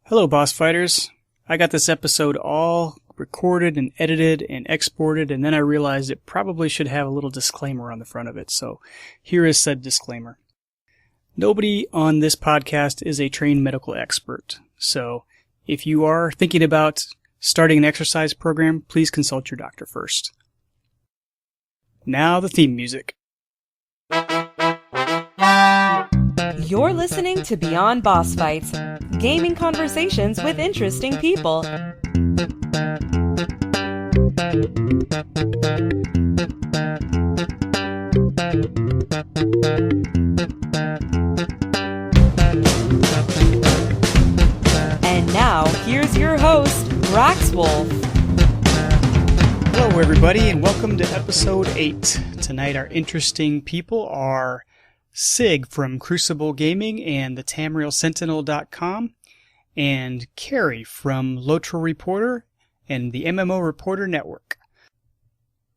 Hello, Boss Fighters. I got this episode all recorded and edited and exported, and then I realized it probably should have a little disclaimer on the front of it, so here is said disclaimer. Nobody on this podcast is a trained medical expert, so if you are thinking about starting an exercise program, please consult your doctor first. Now the theme music. You're listening to Beyond Bossfights, gaming conversations with interesting people. And now, here's your host, Raxwolf. Hello, everybody, and welcome to episode 8. Tonight, our interesting people are Sig from Crucible Gaming and the TamrielSentinel.com, and Cari from Lotro Reporter and the MMO Reporter Network.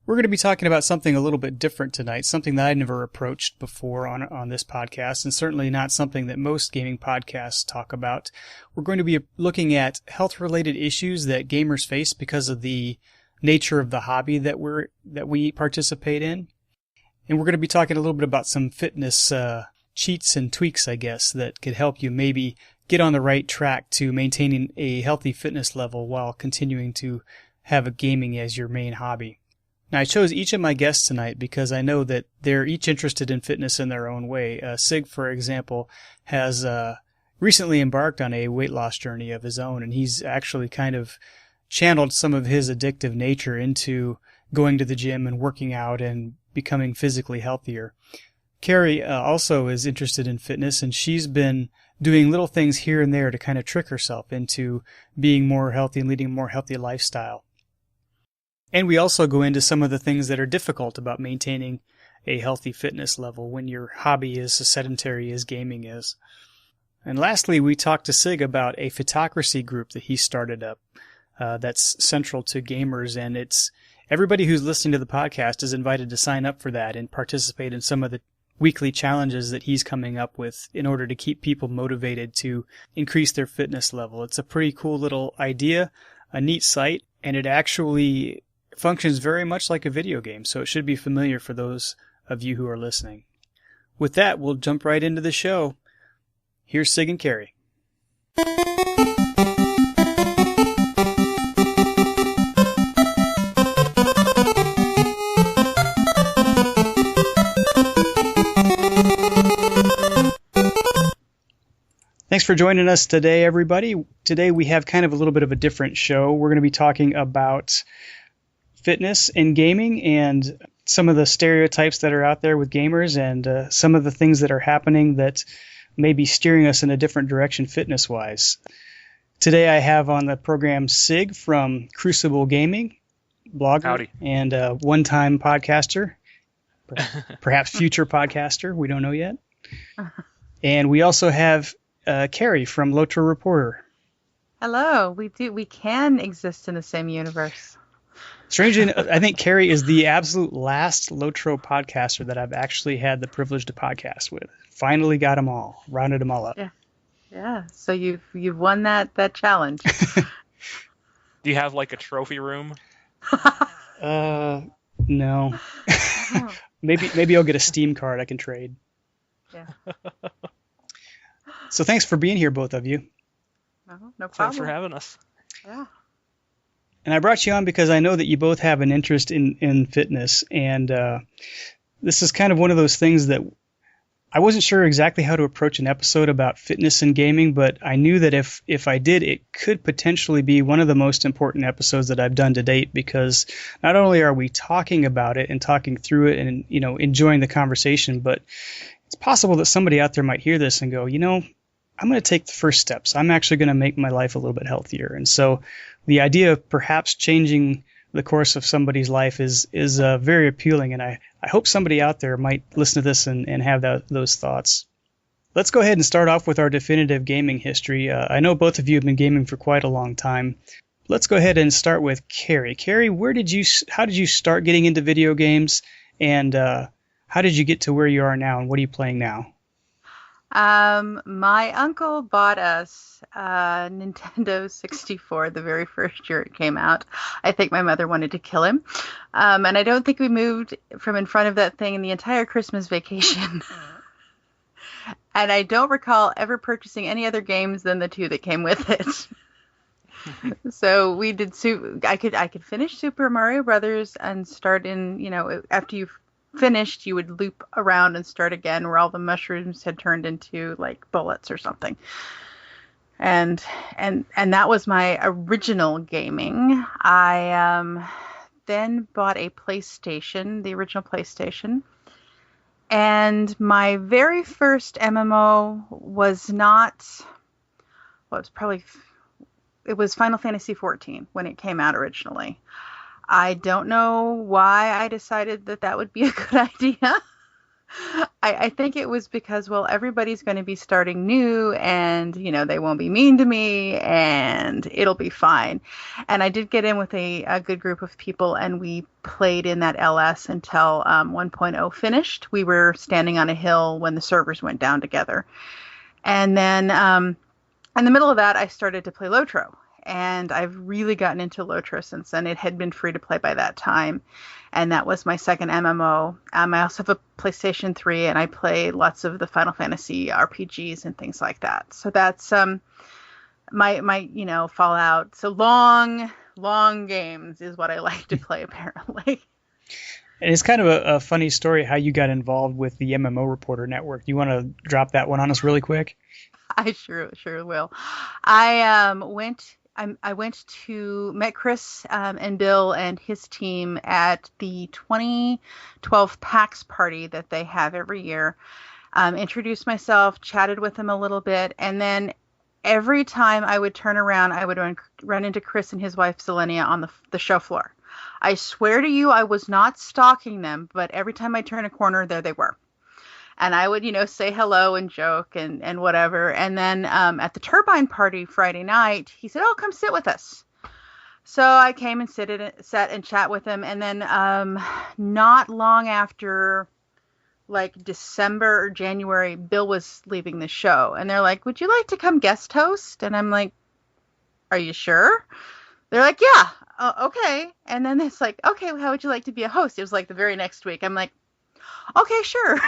We're going to be talking about something a little bit different tonight, something that I never approached before on this podcast, and certainly not something that most gaming podcasts talk about. We're going to be looking at health-related issues that gamers face because of the nature of the hobby that we participate in. And we're going to be talking a little bit about some fitness cheats and tweaks, I guess, that could help you maybe get on the right track to maintaining a healthy fitness level while continuing to have gaming as your main hobby. Now, I chose each of my guests tonight because I know that they're each interested in fitness in their own way. Sig, for example, has recently embarked on a weight loss journey of his own, and he's actually kind of channeled some of his addictive nature into going to the gym and working out and becoming physically healthier. Cari also is interested in fitness, and she's been doing little things here and there to kind of trick herself into being more healthy and leading a more healthy lifestyle. And we also go into some of the things that are difficult about maintaining a healthy fitness level when your hobby is as sedentary as gaming is. And lastly, we talked to Sig about a photocracy group that he started up that's central to gamers, and it's everybody who's listening to the podcast is invited to sign up for that and participate in some of the weekly challenges that he's coming up with in order to keep people motivated to increase their fitness level. It's a pretty cool little idea, a neat site, and it actually functions very much like a video game, so it should be familiar for those of you who are listening. With that, we'll jump right into the show. Here's Sig and Cari. Thanks for joining us today, everybody. Today we have kind of a little bit of a different show. We're going to be talking about fitness and gaming and some of the stereotypes that are out there with gamers and some of the things that are happening that may be steering us in a different direction fitness-wise. Today I have on the program Sig from Crucible Gaming, blogger. Howdy. And one-time podcaster, perhaps future podcaster, we don't know yet. And we also have Cari from Lotro Reporter. Hello. We can exist in the same universe. Strangely, I think Cari is the absolute last Lotro podcaster that I've actually had the privilege to podcast with. Finally got them all, rounded them all up. Yeah. So you've won that challenge. Do you have like a trophy room? No. Maybe I'll get a Steam card I can trade. Yeah. So thanks for being here, both of you. No problem. Thanks for having us. Yeah. And I brought you on because I know that you both have an interest in fitness, and this is kind of one of those things that I wasn't sure exactly how to approach an episode about fitness and gaming, but I knew that if I did, it could potentially be one of the most important episodes that I've done to date, because not only are we talking about it and talking through it and enjoying the conversation, but it's possible that somebody out there might hear this and go, I'm going to take the first steps. I'm actually going to make my life a little bit healthier. And so the idea of perhaps changing the course of somebody's life is very appealing. And I hope somebody out there might listen to this and have those thoughts. Let's go ahead and start off with our definitive gaming history. I know both of you have been gaming for quite a long time. Let's go ahead and start with Cari. Cari, how did you start getting into video games, and how did you get to where you are now, and what are you playing now? My uncle bought us a Nintendo 64 the very first year it came out. I think my mother wanted to kill him. And I don't think we moved from in front of that thing in the entire Christmas vacation. And I don't recall ever purchasing any other games than the two that came with it. So we did. I could finish Super Mario Brothers and start in. After you finished, you would loop around and start again, where all the mushrooms had turned into like bullets or something. And that was my original gaming. I then bought a PlayStation, the original PlayStation. And my very first MMO was not, well, it was Final Fantasy XIV when it came out originally. I don't know why I decided that would be a good idea. I think it was because, well, everybody's going to be starting new and, they won't be mean to me and it'll be fine. And I did get in with a good group of people and we played in that LS until 1.0 finished. We were standing on a hill when the servers went down together. And then in the middle of that, I started to play Lotro. And I've really gotten into Lotro since then. It had been free to play by that time. And that was my second MMO. I also have a PlayStation 3, and I play lots of the Final Fantasy RPGs and things like that. So that's my Fallout. So long games is what I like to play, apparently. And it's kind of a funny story how you got involved with the MMO Reporter Network. You want to drop that one on us really quick? I sure will. I met Chris and Bill and his team at the 2012 PAX party that they have every year. Introduced myself, chatted with them a little bit, and then every time I would turn around, I would run into Chris and his wife Zelenia on the show floor. I swear to you, I was not stalking them, but every time I turn a corner, there they were. And I would, say hello and joke and whatever. And then at the Turbine party Friday night, he said, "Oh, come sit with us." So I came and sat and chat with him. And then not long after, like December or January, Bill was leaving the show. And they're like, "Would you like to come guest host?" And I'm like, "Are you sure?" They're like, "Yeah, okay." And then it's like, "Okay, well, how would you like to be a host?" It was like the very next week. I'm like, "Okay, sure."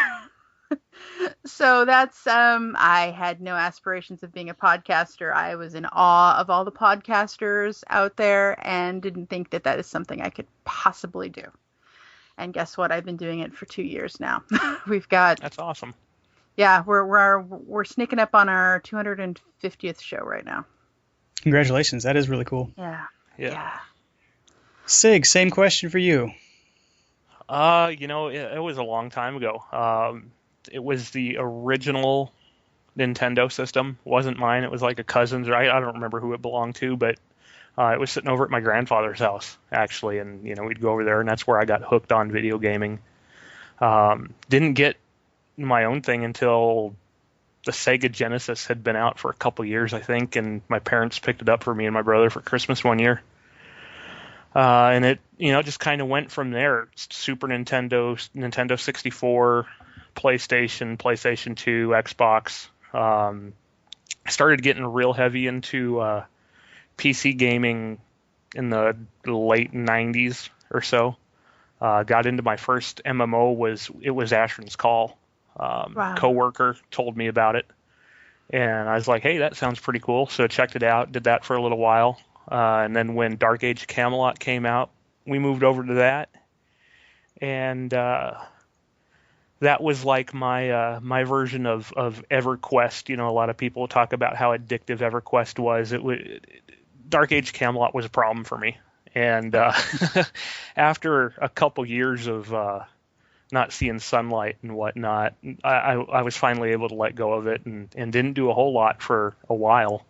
So that's, I had no aspirations of being a podcaster. I was in awe of all the podcasters out there and didn't think that is something I could possibly do. And guess what? I've been doing it for 2 years now. That's awesome. Yeah, we're sneaking up on our 250th show right now. Congratulations. That is really cool. Yeah. Sig, same question for you. It was a long time ago. It was the original Nintendo system. It wasn't mine. It was like a cousin's, or I don't remember who it belonged to, but it was sitting over at my grandfather's house, actually, and, we'd go over there, and that's where I got hooked on video gaming. Didn't get my own thing until the Sega Genesis had been out for a couple years, I think, and my parents picked it up for me and my brother for Christmas one year. And it, just kind of went from there. Super Nintendo, Nintendo 64, PlayStation 2, Xbox. I started getting real heavy into PC gaming in the late 90s or so. Got into my first MMO was Asheron's Call. Wow. Coworker told me about it, and I was like, "Hey, that sounds pretty cool." So checked it out, did that for a little while, and then when Dark Age Camelot came out, we moved over to that, and that was like my version of EverQuest. A lot of people talk about how addictive EverQuest was. Dark Age Camelot was a problem for me, and after a couple years of not seeing sunlight and whatnot, I was finally able to let go of it and didn't do a whole lot for a while.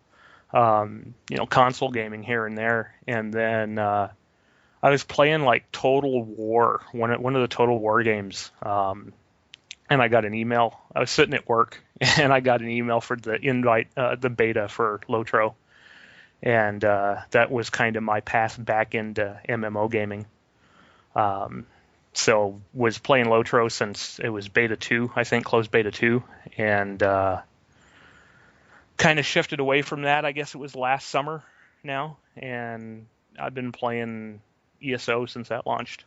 Console gaming here and there, and then I was playing like Total War, one of the Total War games. And I got an email. I was sitting at work, and I got an email for the invite, the beta for Lotro. And that was kind of my path back into MMO gaming. So was playing Lotro since it was beta 2, I think, closed beta 2, and kind of shifted away from that. I guess it was last summer now, and I've been playing ESO since that launched.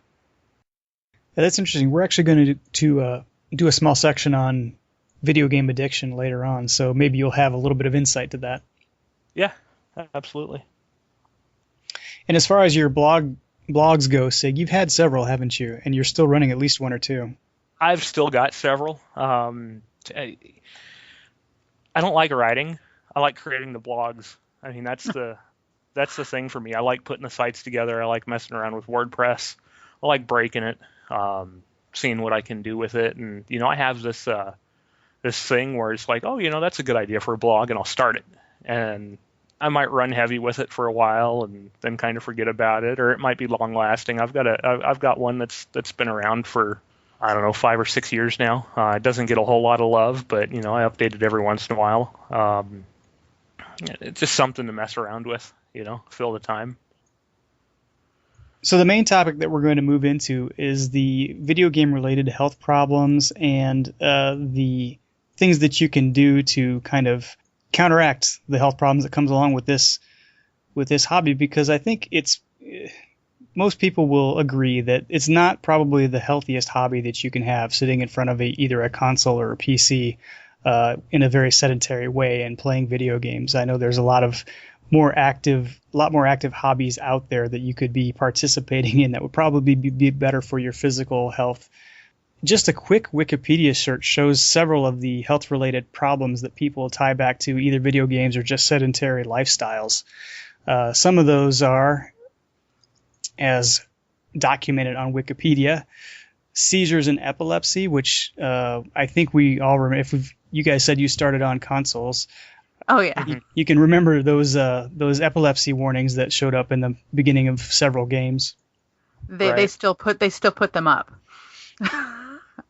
Yeah, that's interesting. We're actually going to do a small section on video game addiction later on, so maybe you'll have a little bit of insight to that. Yeah, absolutely. And as far as your blogs go, Sig, you've had several, haven't you? And you're still running at least one or two. I've still got several. I don't like writing. I like creating the blogs. I mean, that's the thing for me. I like putting the sites together. I like messing around with WordPress. I like breaking it, seeing what I can do with it. And, I have this thing where it's like, oh, that's a good idea for a blog, and I'll start it. And I might run heavy with it for a while and then kind of forget about it, or it might be long lasting. I've got one that's been around for, I don't know, 5 or 6 years now. It doesn't get a whole lot of love, but I update it every once in a while. It's just something to mess around with, fill the time. So the main topic that we're going to move into is the video game related health problems and the things that you can do to kind of counteract the health problems that comes along with this hobby, because I think most people will agree that it's not probably the healthiest hobby that you can have, sitting in front of either a console or a PC in a very sedentary way and playing video games. I know there's a lot more active hobbies out there that you could be participating in that would probably be better for your physical health. Just a quick Wikipedia search shows several of the health-related problems that people tie back to either video games or just sedentary lifestyles. Some of those are, as documented on Wikipedia, seizures and epilepsy, which I think we all remember. You guys said you started on consoles. Oh yeah. You can remember those epilepsy warnings that showed up in the beginning of several games. They still put them up.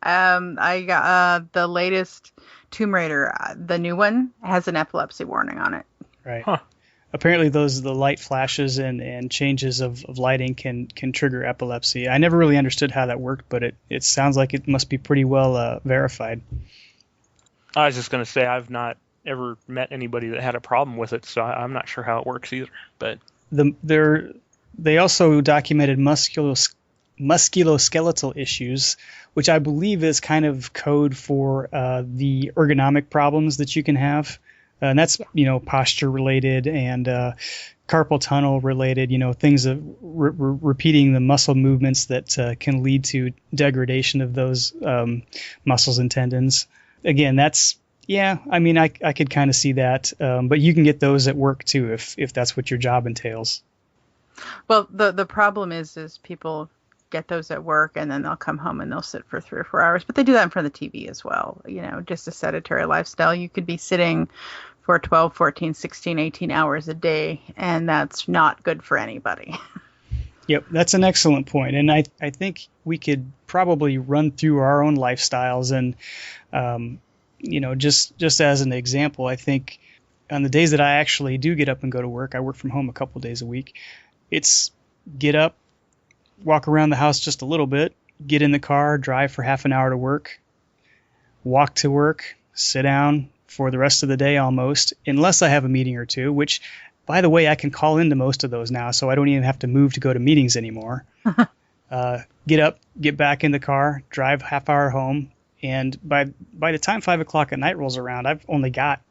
I got the latest Tomb Raider, the new one, has an epilepsy warning on it. Right. Huh. Apparently the light flashes and changes of lighting can trigger epilepsy. I never really understood how that worked, but it sounds like it must be pretty well verified. I was just going to say I've not ever met anybody that had a problem with it, so I'm not sure how it works either. But they also documented musculoskeletal issues, which I believe is kind of code for the ergonomic problems that you can have. And that's, posture related and carpal tunnel related, things of repeating the muscle movements that can lead to degradation of those muscles and tendons. Again, that's, I could kind of see that. But you can get those at work too, if that's what your job entails. Well, the problem is people get those at work and then they'll come home and they'll sit for 3 or 4 hours, but they do that in front of the TV as well. Just a sedentary lifestyle. You could be sitting for 12, 14, 16, 18 hours a day, and that's not good for anybody. Yep, that's an excellent point. And I think we could probably run through our own lifestyles and, just as an example, I think on the days that I actually do get up and go to work, I work from home a couple days a week. It's get up, walk around the house just a little bit, get in the car, drive for half an hour to work, walk to work, sit down for the rest of the day almost, unless I have a meeting or two, which, by the way, I can call into most of those now, so I don't even have to move to go to meetings anymore. Get up, get back in the car, drive half hour home, and by the time 5 o'clock at night rolls around, I've only got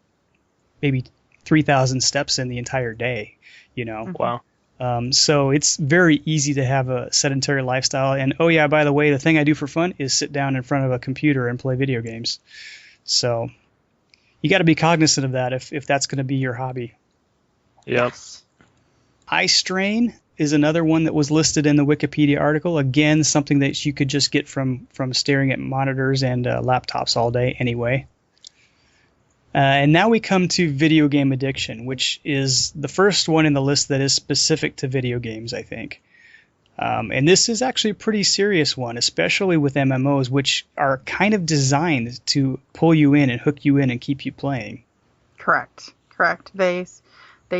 maybe 3,000 steps in the entire day, Wow. So it's very easy to have a sedentary lifestyle. And oh yeah, by the way, the thing I do for fun is sit down in front of a computer and play video games. So you got to be cognizant of that if that's going to be your hobby. Yep. Eye strain is another one that was listed in the Wikipedia article. Again, something that you could just get from staring at monitors and laptops all day anyway. And now we come to video game addiction, which is the first one in the list that is specific to video games, I think. And this is actually a pretty serious one, especially with MMOs, which are kind of designed to pull you in and hook you in and keep you playing. Correct. They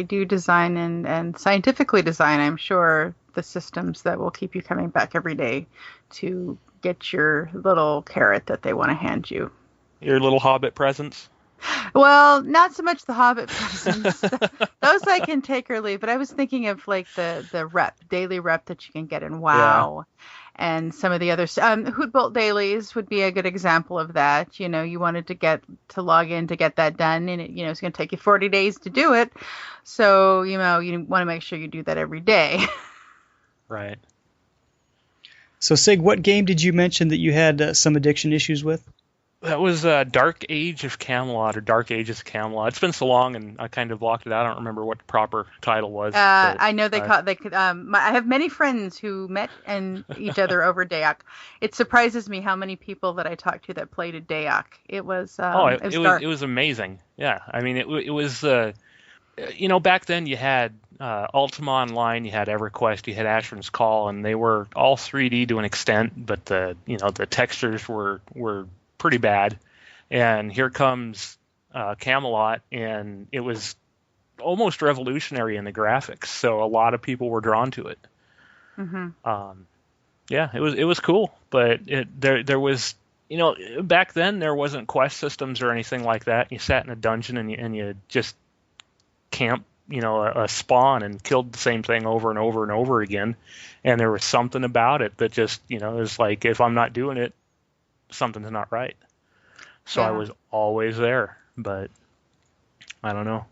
do design and scientifically design, I'm sure, the systems that will keep you coming back every day to get your little carrot that they want to hand you. Your little Hobbit presents? Well, not so much the Hobbit presents. Those I can take or leave. But I was thinking of like the daily rep that you can get in WoW. And some of the others. Hoot Bolt dailies would be a good example of that. You know, you wanted to log in to get that done, and it's going to take you 40 days to do it. So, you want to make sure you do that every day. Right. So, Sig, what game did you mention that you had some addiction issues with? That was Dark Age of Camelot, or Dark Ages of Camelot. It's been so long, and I kind of blocked it out. I don't remember what the proper title was. I know they could. I have many friends who met each other over Dayak. It surprises me how many people that I talked to that played at Dayak. It was. It was amazing. Yeah, I mean, it was. Back then you had Ultima Online, you had EverQuest, you had Asheron's Call, and they were all 3D to an extent, but the textures were pretty bad. And here comes Camelot, and it was almost revolutionary in the graphics, so a lot of people were drawn to it. Mm-hmm. It was cool, but there was, back then there wasn't quest systems or anything like that. You sat in a dungeon and you just camped a spawn and killed the same thing over and over and over again, and there was something about it that just it was like, if I'm not doing it, something's not right. So I was always there, but I don't know.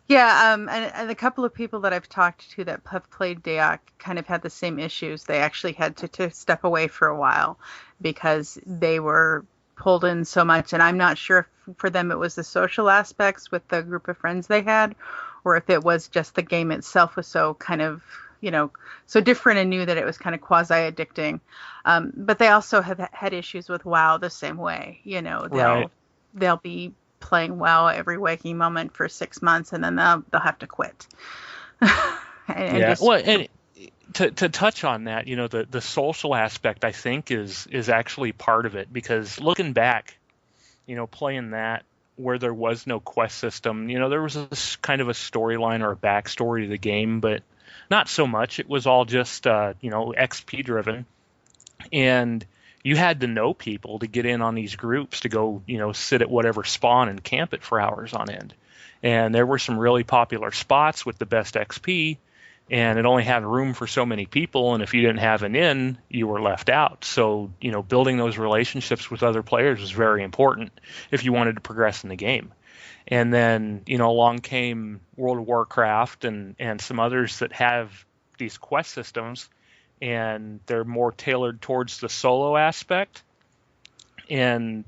Yeah, and a couple of people that I've talked to that have played Dayak kind of had the same issues. They actually had to step away for a while because they were pulled in so much. And I'm not sure if for them it was the social aspects with the group of friends they had, or if it was just the game itself was so kind of, so different and new that it was kind of quasi-addicting. But they also have had issues with WoW the same way. They'll be playing WoW every waking moment for 6 months, and then they'll have to quit. And to touch on that, the social aspect, I think, is actually part of it, because looking back, playing that where there was no quest system, there was this kind of a storyline or a backstory to the game, but not so much. It was all just XP driven, and you had to know people to get in on these groups to go, sit at whatever spawn and camp it for hours on end. And there were some really popular spots with the best XP, and it only had room for so many people. And if you didn't have an in, you were left out. So, building those relationships with other players was very important if you wanted to progress in the game. And then, along came World of Warcraft and some others that have these quest systems, and they're more tailored towards the solo aspect. And,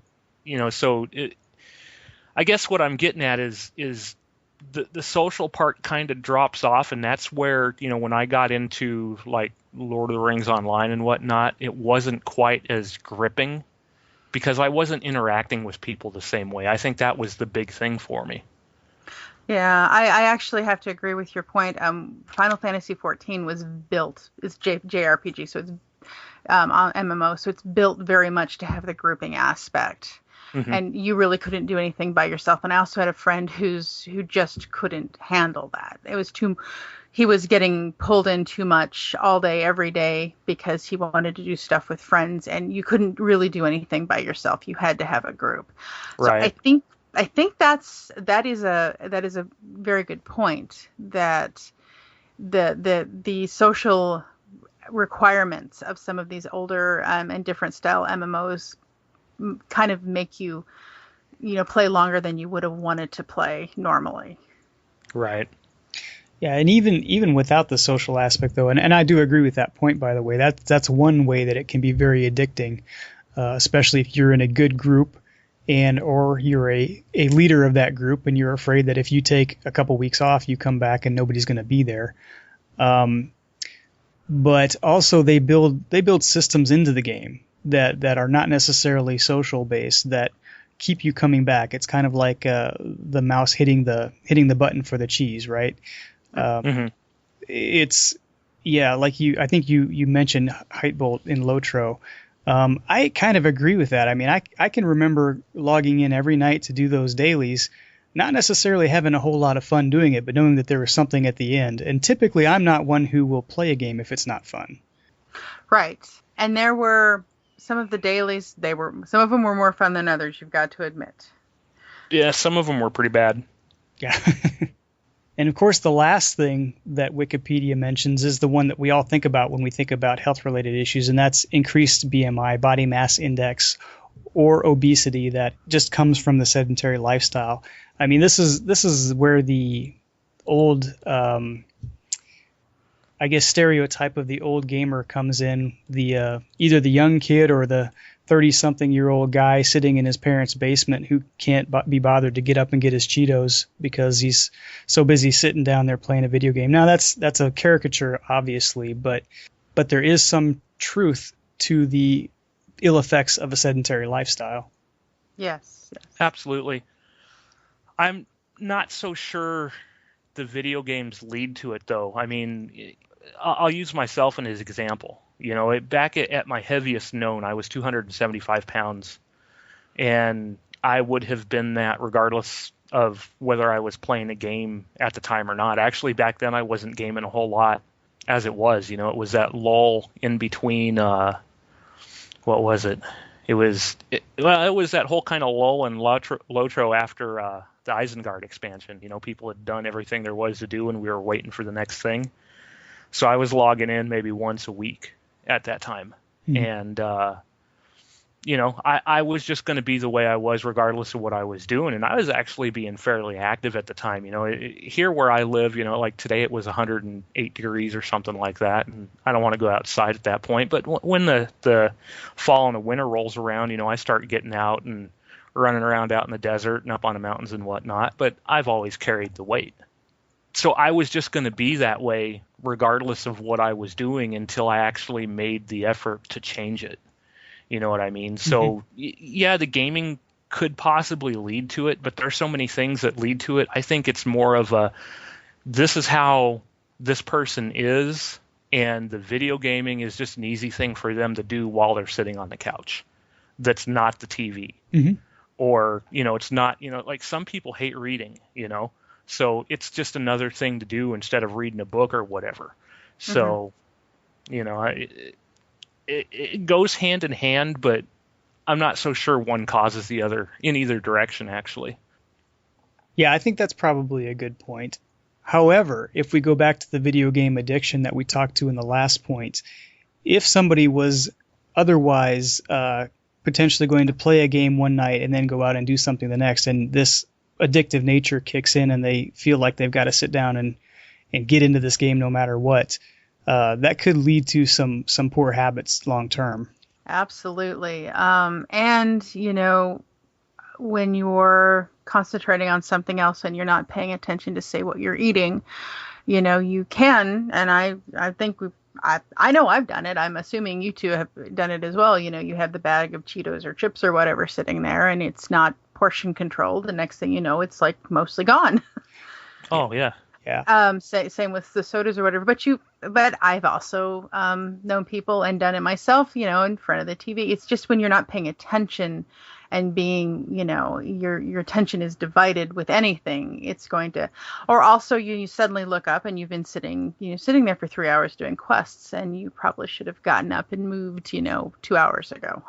I guess what I'm getting at is the social part kind of drops off, and that's where, when I got into like Lord of the Rings Online and whatnot, it wasn't quite as gripping because I wasn't interacting with people the same way. I think that was the big thing for me. Yeah, I actually have to agree with your point. Final Fantasy XIV is JRPG, so it's on MMO, so it's built very much to have the grouping aspect. Mm-hmm. And you really couldn't do anything by yourself. And I also had a friend who just couldn't handle that. He was getting pulled in too much all day, every day, because he wanted to do stuff with friends, and you couldn't really do anything by yourself. You had to have a group. Right. So I think that is a very good point, that the social requirements of some of these older and different style MMOs kind of make you play longer than you would have wanted to play normally. Right. Yeah, and even without the social aspect, though, and I do agree with that point, by the way. That's one way that it can be very addicting, especially if you're in a good group or you're a leader of that group, and you're afraid that if you take a couple weeks off, you come back and nobody's going to be there. But also they build systems into the game that are not necessarily social based, that keep you coming back. It's kind of like the mouse hitting the button for the cheese, right? Mm-hmm. It's like I think you mentioned Heightbolt in Lotro. I kind of agree with that. I mean, I can remember logging in every night to do those dailies, not necessarily having a whole lot of fun doing it, but knowing that there was something at the end. And typically I'm not one who will play a game if it's not fun. Right. And there were some of the dailies, some of them were more fun than others, you've got to admit. Yeah, some of them were pretty bad. Yeah. And of course, the last thing that Wikipedia mentions is the one that we all think about when we think about health-related issues, and that's increased BMI, body mass index, or obesity that just comes from the sedentary lifestyle. I mean, this is where the old, I guess, stereotype of the old gamer comes in. The either the young kid or the 30-something-year-old guy sitting in his parents' basement who can't be bothered to get up and get his Cheetos because he's so busy sitting down there playing a video game. Now, that's a caricature, obviously, but there is some truth to the ill effects of a sedentary lifestyle. Yes. Absolutely. I'm not so sure the video games lead to it, though. I mean, I'll use myself as an example. You know, back at my heaviest known, I was 275 pounds, and I would have been that regardless of whether I was playing a game at the time or not. Actually, back then I wasn't gaming a whole lot as it was. You know, it was that lull in between, what was it? It was that whole kind of lull in Lotro after the Isengard expansion. You know, people had done everything there was to do, and we were waiting for the next thing. So I was logging in maybe once a week at that time. And, you know, I was just going to be the way I was regardless of what I was doing. And I was actually being fairly active at the time. You know, here where I live, you know, like today it was 108 degrees or something like that. And I don't want to go outside at that point. But when the fall and the winter rolls around, you know, I start getting out and running around out in the desert and up on the mountains and whatnot. But I've always carried the weight. So I was just going to be that way regardless of what I was doing until I actually made the effort to change it. You know what I mean? So, yeah, the gaming could possibly lead to it, but there's so many things that lead to it. I think it's more of this is how this person is, and the video gaming is just an easy thing for them to do while they're sitting on the couch. That's not the TV. Or, you know, it's not, you know, like some people hate reading, you know? So it's just another thing to do instead of reading a book or whatever. So, you know, it goes hand in hand, but I'm not so sure one causes the other in either direction, actually. Yeah, I think that's probably a good point. However, if we go back to the video game addiction that we talked to in the last point, if somebody was otherwise potentially going to play a game one night and then go out and do something the next, and this addictive nature kicks in and they feel like they've got to sit down and get into this game no matter what, that could lead to some poor habits long term. Absolutely. And, you know, when you're concentrating on something else and you're not paying attention to, say, what you're eating, you know, you can, and I think I know I've done it. I'm assuming you two have done it as well. You know, you have the bag of Cheetos or chips or whatever sitting there, and it's not portion controlled. The next thing you know, it's like mostly gone. Oh yeah. Yeah. Same with the sodas or whatever. But I've also known people and done it myself, you know, in front of the TV. It's just when you're not paying attention and being, you know, your attention is divided with anything, it's going to, or also you suddenly look up and you've been sitting there for 3 hours doing quests, and you probably should have gotten up and moved, you know, 2 hours ago.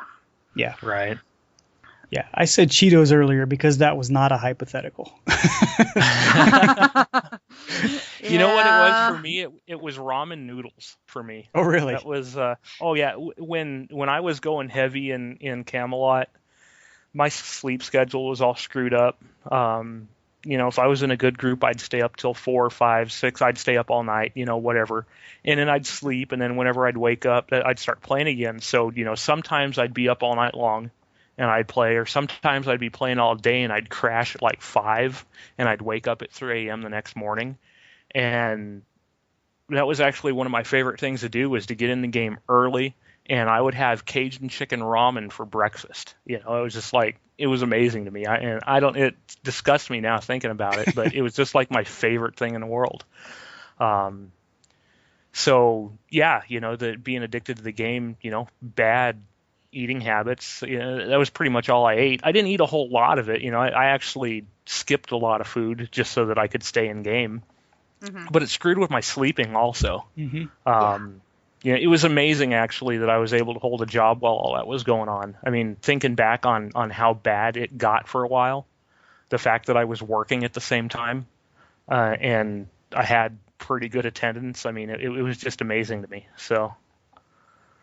Yeah. Right. Yeah, I said Cheetos earlier because that was not a hypothetical. You know what it was for me? It was ramen noodles for me. Oh, really? That was, when I was going heavy in Camelot, my sleep schedule was all screwed up. You know, if I was in a good group, I'd stay up till 4, 5, 6. I'd stay up all night, you know, whatever. And then I'd sleep, and then whenever I'd wake up, I'd start playing again. So, you know, sometimes I'd be up all night long and I'd play, or sometimes I'd be playing all day and I'd crash at like 5 and I'd wake up at 3 a.m. the next morning. And that was actually one of my favorite things to do, was to get in the game early, and I would have Cajun chicken ramen for breakfast. You know, it was just like, it was amazing to me. It disgusts me now thinking about it, but it was just like my favorite thing in the world. So yeah, you know, being addicted to the game, you know, bad eating habits, you know, that was pretty much all I ate. I didn't eat a whole lot of it. You know, I actually skipped a lot of food just so that I could stay in game. Mm-hmm. But it screwed with my sleeping also. Mm-hmm. Yeah, it was amazing actually that I was able to hold a job while all that was going on. I mean, thinking back on how bad it got for a while, the fact that I was working at the same time, and I had pretty good attendance. I mean, it was just amazing to me. So.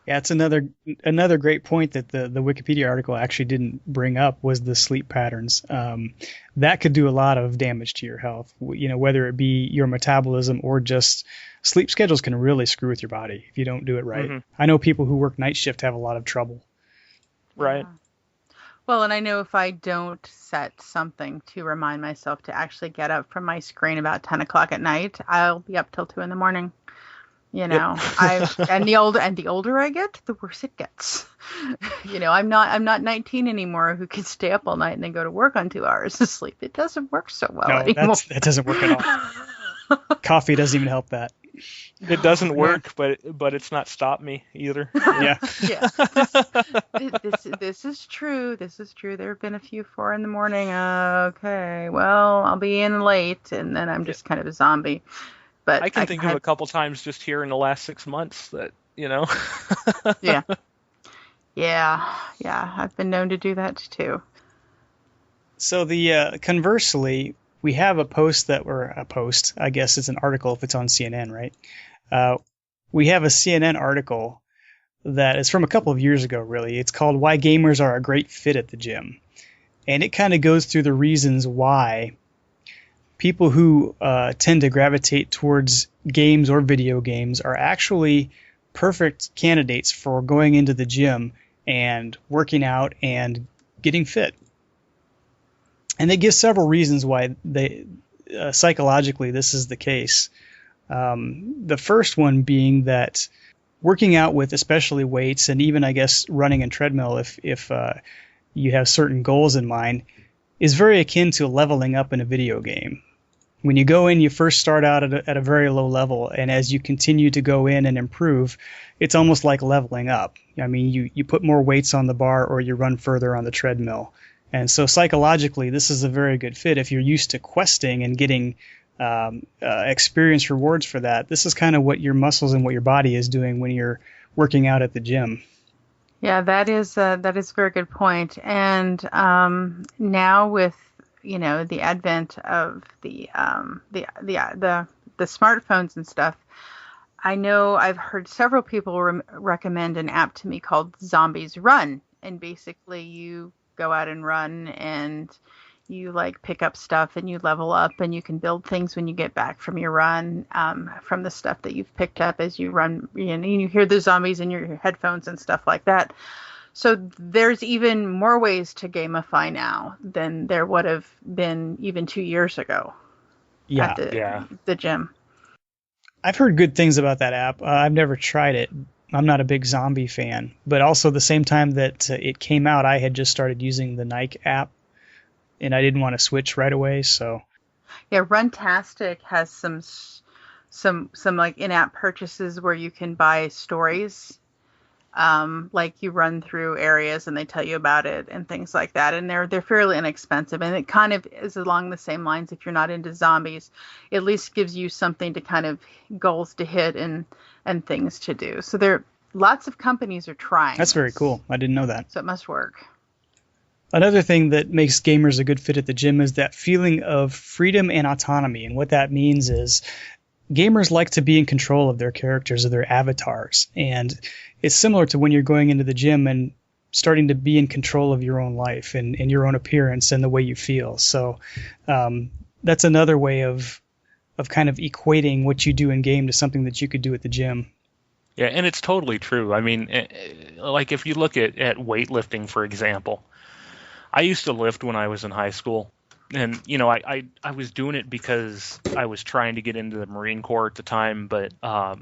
Yeah, it's another great point that the Wikipedia article actually didn't bring up was the sleep patterns. That could do a lot of damage to your health. Whether it be your metabolism or just sleep schedules can really screw with your body if you don't do it right. Mm-hmm. I know people who work night shift have a lot of trouble. Right. Yeah. Well, and I know if I don't set something to remind myself to actually get up from my screen about 10 o'clock at night, I'll be up till 2 in the morning. Yep. And the older I get, the worse it gets. I'm not 19 anymore who can stay up all night and then go to work on 2 hours of sleep. It doesn't work so well anymore. That doesn't work at all. Coffee doesn't even help that. It doesn't work, but it's not stopped me either. Yeah. Yeah. This is true. This is true. There have been a few 4 in the morning. Okay, well, I'll be in late, and then I'm just kind of a zombie. But I can think of a couple times just here in the last 6 months that, Yeah. Yeah. I've been known to do that too. So conversely, we have a post, I guess it's an article if it's on CNN, right? We have a CNN article that is from a couple of years ago, really. It's called Why Gamers Are a Great Fit at the Gym. And it kind of goes through the reasons why people who tend to gravitate towards games or video games are actually perfect candidates for going into the gym and working out and getting fit. And they give several reasons why psychologically this is the case. The first one being that working out with especially weights and even, I guess, running and treadmill if you have certain goals in mind is very akin to leveling up in a video game. When you go in, you first start out at a very low level, and as you continue to go in and improve, it's almost like leveling up. I mean, you put more weights on the bar or you run further on the treadmill. And so psychologically, this is a very good fit. If you're used to questing and getting experience rewards for that, this is kind of what your muscles and what your body is doing when you're working out at the gym. Yeah, that is a very good point. And now with the advent of the smartphones and stuff, I know I've heard several people recommend an app to me called Zombies Run, and basically you go out and run and you pick up stuff and you level up and you can build things when you get back from your run, from the stuff that you've picked up as you run, and you hear the zombies in your headphones and stuff like that. So there's even more ways to gamify now than there would have been even 2 years ago at the gym. I've heard good things about that app. I've never tried it. I'm not a big zombie fan. But also the same time that it came out, I had just started using the Nike app, and I didn't want to switch right away. So yeah, Runtastic has some in-app purchases where you can buy stories. You run through areas and they tell you about it and things like that. And they're fairly inexpensive. And it kind of is along the same lines. If you're not into zombies, it at least gives you something to kind of goals to hit and things to do. So there lots of companies are trying. That's very cool. I didn't know that. So it must work. Another thing that makes gamers a good fit at the gym is that feeling of freedom and autonomy. And what that means is gamers like to be in control of their characters, of their avatars. And it's similar to when you're going into the gym and starting to be in control of your own life and your own appearance and the way you feel. So that's another way of kind of equating what you do in game to something that you could do at the gym. Yeah, and it's totally true. I mean, if you look at weightlifting, for example, I used to lift when I was in high school. And, I was doing it because I was trying to get into the Marine Corps at the time, but I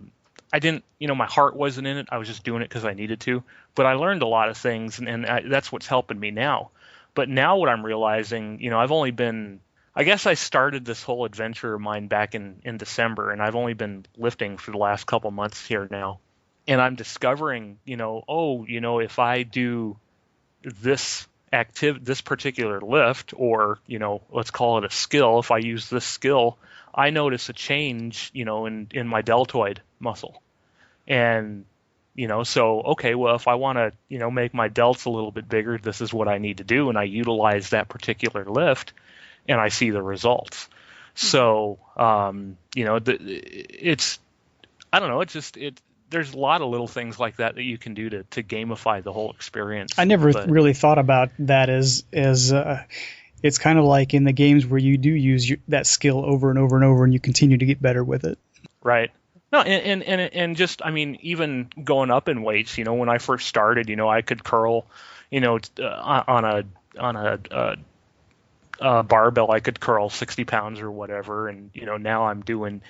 didn't, my heart wasn't in it. I was just doing it because I needed to. But I learned a lot of things, and that's what's helping me now. But now what I'm realizing, I've only been, I guess I started this whole adventure of mine back in December, and I've only been lifting for the last couple months here now. And I'm discovering, if I do this this particular lift, or, let's call it a skill. If I use this skill, I notice a change, in my deltoid muscle. And, so, okay, well, if I want to, make my delts a little bit bigger, this is what I need to do. And I utilize that particular lift and I see the results. So, it's, I don't know, there's a lot of little things like that you can do to gamify the whole experience. I never really thought about that as it's kind of like in the games where you do use that skill over and over and over, and you continue to get better with it. Right. No, and just, I mean, even going up in weights, when I first started, I could curl, on a barbell, I could curl 60 pounds or whatever, and now I'm doing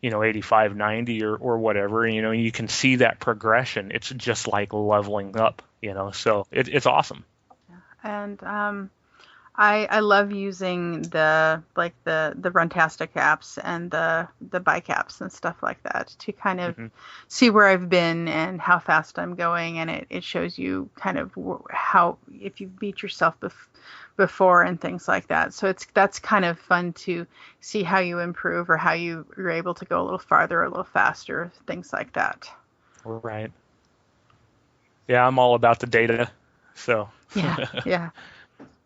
85, 90 or whatever. You can see that progression. It's just like leveling up, so it's awesome. And I love using the Runtastic apps and the bike apps and stuff like that to kind of see where I've been and how fast I'm going, and it shows you kind of how, if you've beat yourself before and things like that. So that's kind of fun to see how you improve or how you're able to go a little farther, a little faster, things like that. Right. Yeah, I'm all about the data. So yeah.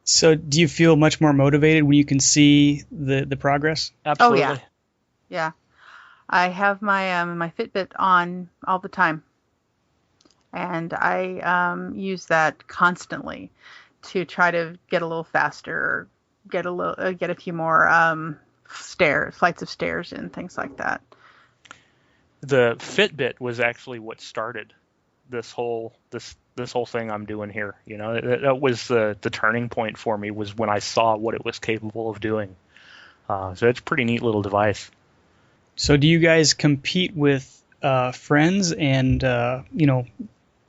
So do you feel much more motivated when you can see the progress? Absolutely. Oh, yeah. I have my Fitbit on all the time, and I use that constantly to try to get a little faster, get a few more flights of stairs and things like that. The Fitbit was actually what started this whole thing I'm doing here. That was the turning point for me, was when I saw what it was capable of doing. So it's a pretty neat little device. So do you guys compete with friends, and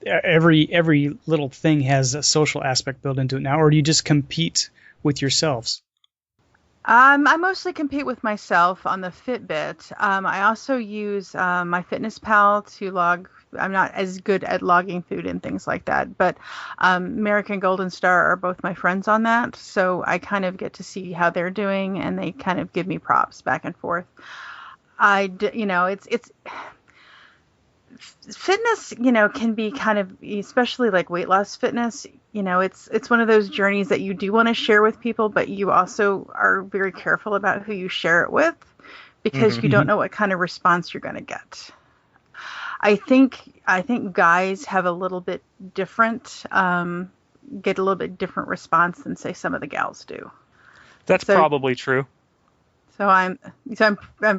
every little thing has a social aspect built into it now, or do you just compete with yourselves? I mostly compete with myself on the Fitbit. I also use MyFitnessPal to log. I'm not as good at logging food and things like that, but American Golden Star are both my friends on that, so I kind of get to see how they're doing, and they kind of give me props back and forth. It's fitness, can be kind of, especially like weight loss fitness, it's one of those journeys that you do want to share with people, but you also are very careful about who you share it with, because you don't know what kind of response you're going to get. I think guys have a little bit different, get a little bit different response than, say, some of the gals do. That's probably true. So I'm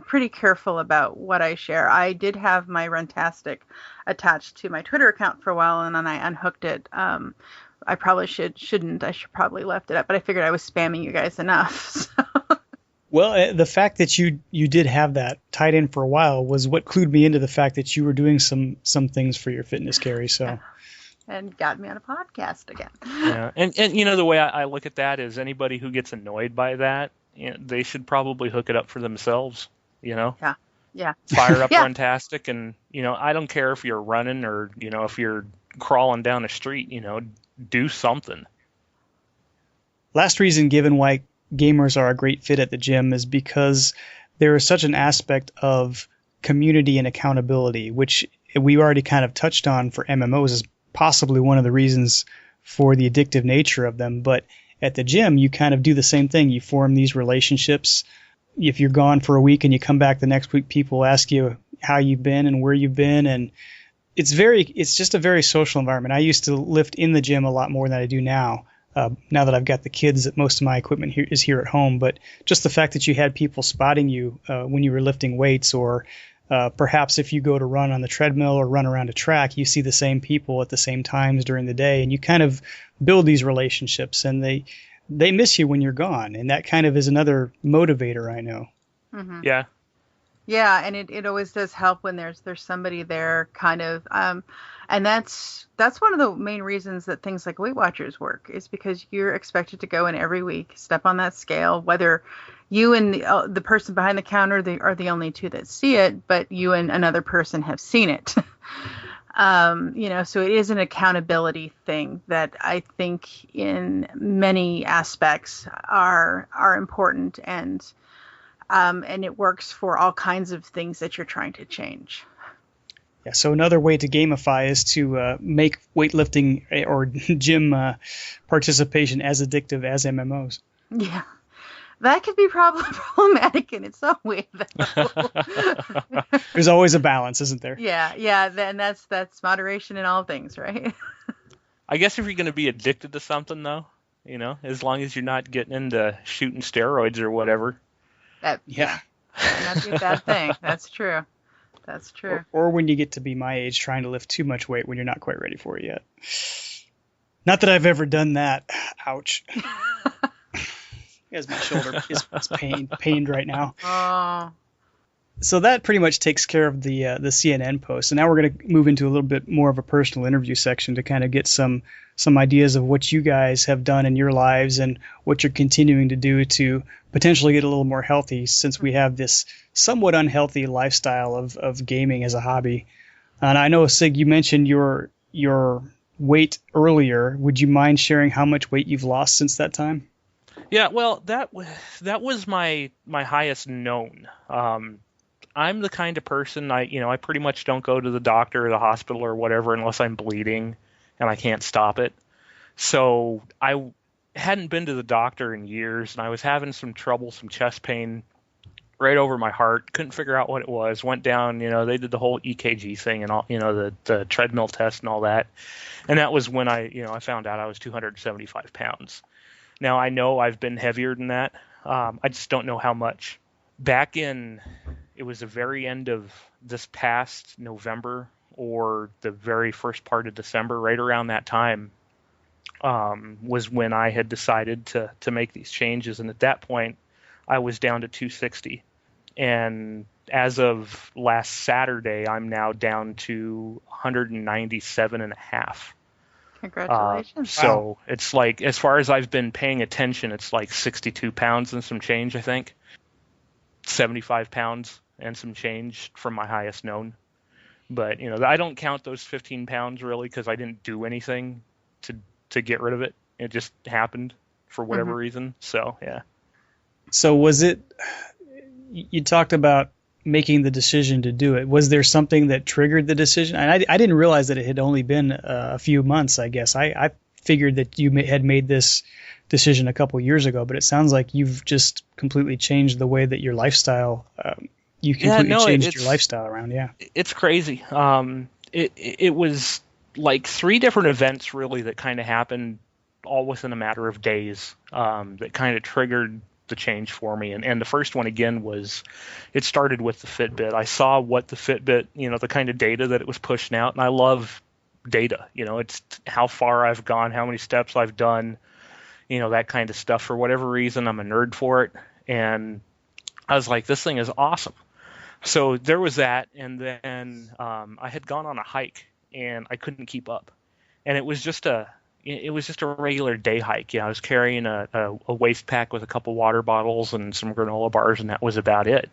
pretty careful about what I share. I did have my Runtastic attached to my Twitter account for a while, and then I unhooked it. I probably shouldn't. I should probably left it up, but I figured I was spamming you guys enough. So. Well, the fact that you did have that tied in for a while was what clued me into the fact that you were doing some things for your fitness, Cari. So. And got me on a podcast again. Yeah, and the way I look at that is, anybody who gets annoyed by that, they should probably hook it up for themselves. Yeah. Fire up Runtastic, and I don't care if you're running or if you're crawling down a street. Do something. Last reason given why gamers are a great fit at the gym is because there is such an aspect of community and accountability, which we already kind of touched on for MMOs as possibly one of the reasons for the addictive nature of them. But at the gym, you kind of do the same thing. You form these relationships. If you're gone for a week and you come back the next week, people ask you how you've been and where you've been. And it's just a very social environment. I used to lift in the gym a lot more than I do now. Now that I've got the kids, that most of my equipment is here at home. But just the fact that you had people spotting you when you were lifting weights, or perhaps if you go to run on the treadmill or run around a track, you see the same people at the same times during the day, and you kind of build these relationships, and they miss you when you're gone, and that kind of is another motivator, I know. Mm-hmm. Yeah. Yeah, and it always does help when there's somebody there, kind of, and that's one of the main reasons that things like Weight Watchers work, is because you're expected to go in every week, step on that scale, whether you and the person behind the counter are the only two that see it, but you and another person have seen it. So it is an accountability thing that I think in many aspects are important, and it works for all kinds of things that you're trying to change. Yeah, so another way to gamify is to make weightlifting or gym participation as addictive as MMOs. Yeah, that could be problematic in its own way, though. There's always a balance, isn't there? Yeah. Then that's moderation in all things, right? I guess if you're going to be addicted to something, though, as long as you're not getting into shooting steroids or whatever. Yeah. Not be a bad thing. That's true. Or when you get to be my age, trying to lift too much weight when you're not quite ready for it yet. Not that I've ever done that. Ouch. As my shoulder is pained right now. Oh. So that pretty much takes care of the CNN post. And now we're going to move into a little bit more of a personal interview section to kind of get some ideas of what you guys have done in your lives and what you're continuing to do to potentially get a little more healthy, since we have this somewhat unhealthy lifestyle of gaming as a hobby. And I know, Sig, you mentioned your weight earlier. Would you mind sharing how much weight you've lost since that time? Yeah, well, that was my highest known. I'm the kind of person, I pretty much don't go to the doctor or the hospital or whatever unless I'm bleeding and I can't stop it. So I hadn't been to the doctor in years, and I was having some chest pain right over my heart. Couldn't figure out what it was. Went down, they did the whole EKG thing and all, the treadmill test and all that. And that was when I found out I was 275 pounds. Now, I know I've been heavier than that. I just don't know how much. It was the very end of this past November or the very first part of December, right around that time, was when I had decided to make these changes. And at that point, I was down to 260. And as of last Saturday, I'm now down to 197 and a half. Congratulations. So it's like, as far as I've been paying attention, it's like 62 pounds and some change, I think. 75 pounds and some change from my highest known. But, I don't count those 15 pounds really, because I didn't do anything to get rid of it. It just happened for whatever reason. So, yeah. So was it, you talked about making the decision to do it. Was there something that triggered the decision? And I didn't realize that it had only been a few months, I guess. I figured that you had made this decision a couple years ago, but it sounds like you've just completely changed the way that your lifestyle, changed your lifestyle around. Yeah. It's crazy. It was like 3 different events really that kind of happened all within a matter of days, that kind of triggered the change for me. And the first one again was, it started with the Fitbit. I saw what the Fitbit, the kind of data that it was pushing out, and I love data. It's how far I've gone, how many steps I've done, that kind of stuff. For whatever reason, I'm a nerd for it. And I was like, this thing is awesome. So there was that. And then I had gone on a hike and I couldn't keep up. And it was just a regular day hike. I was carrying a waist pack with a couple water bottles and some granola bars, and that was about it.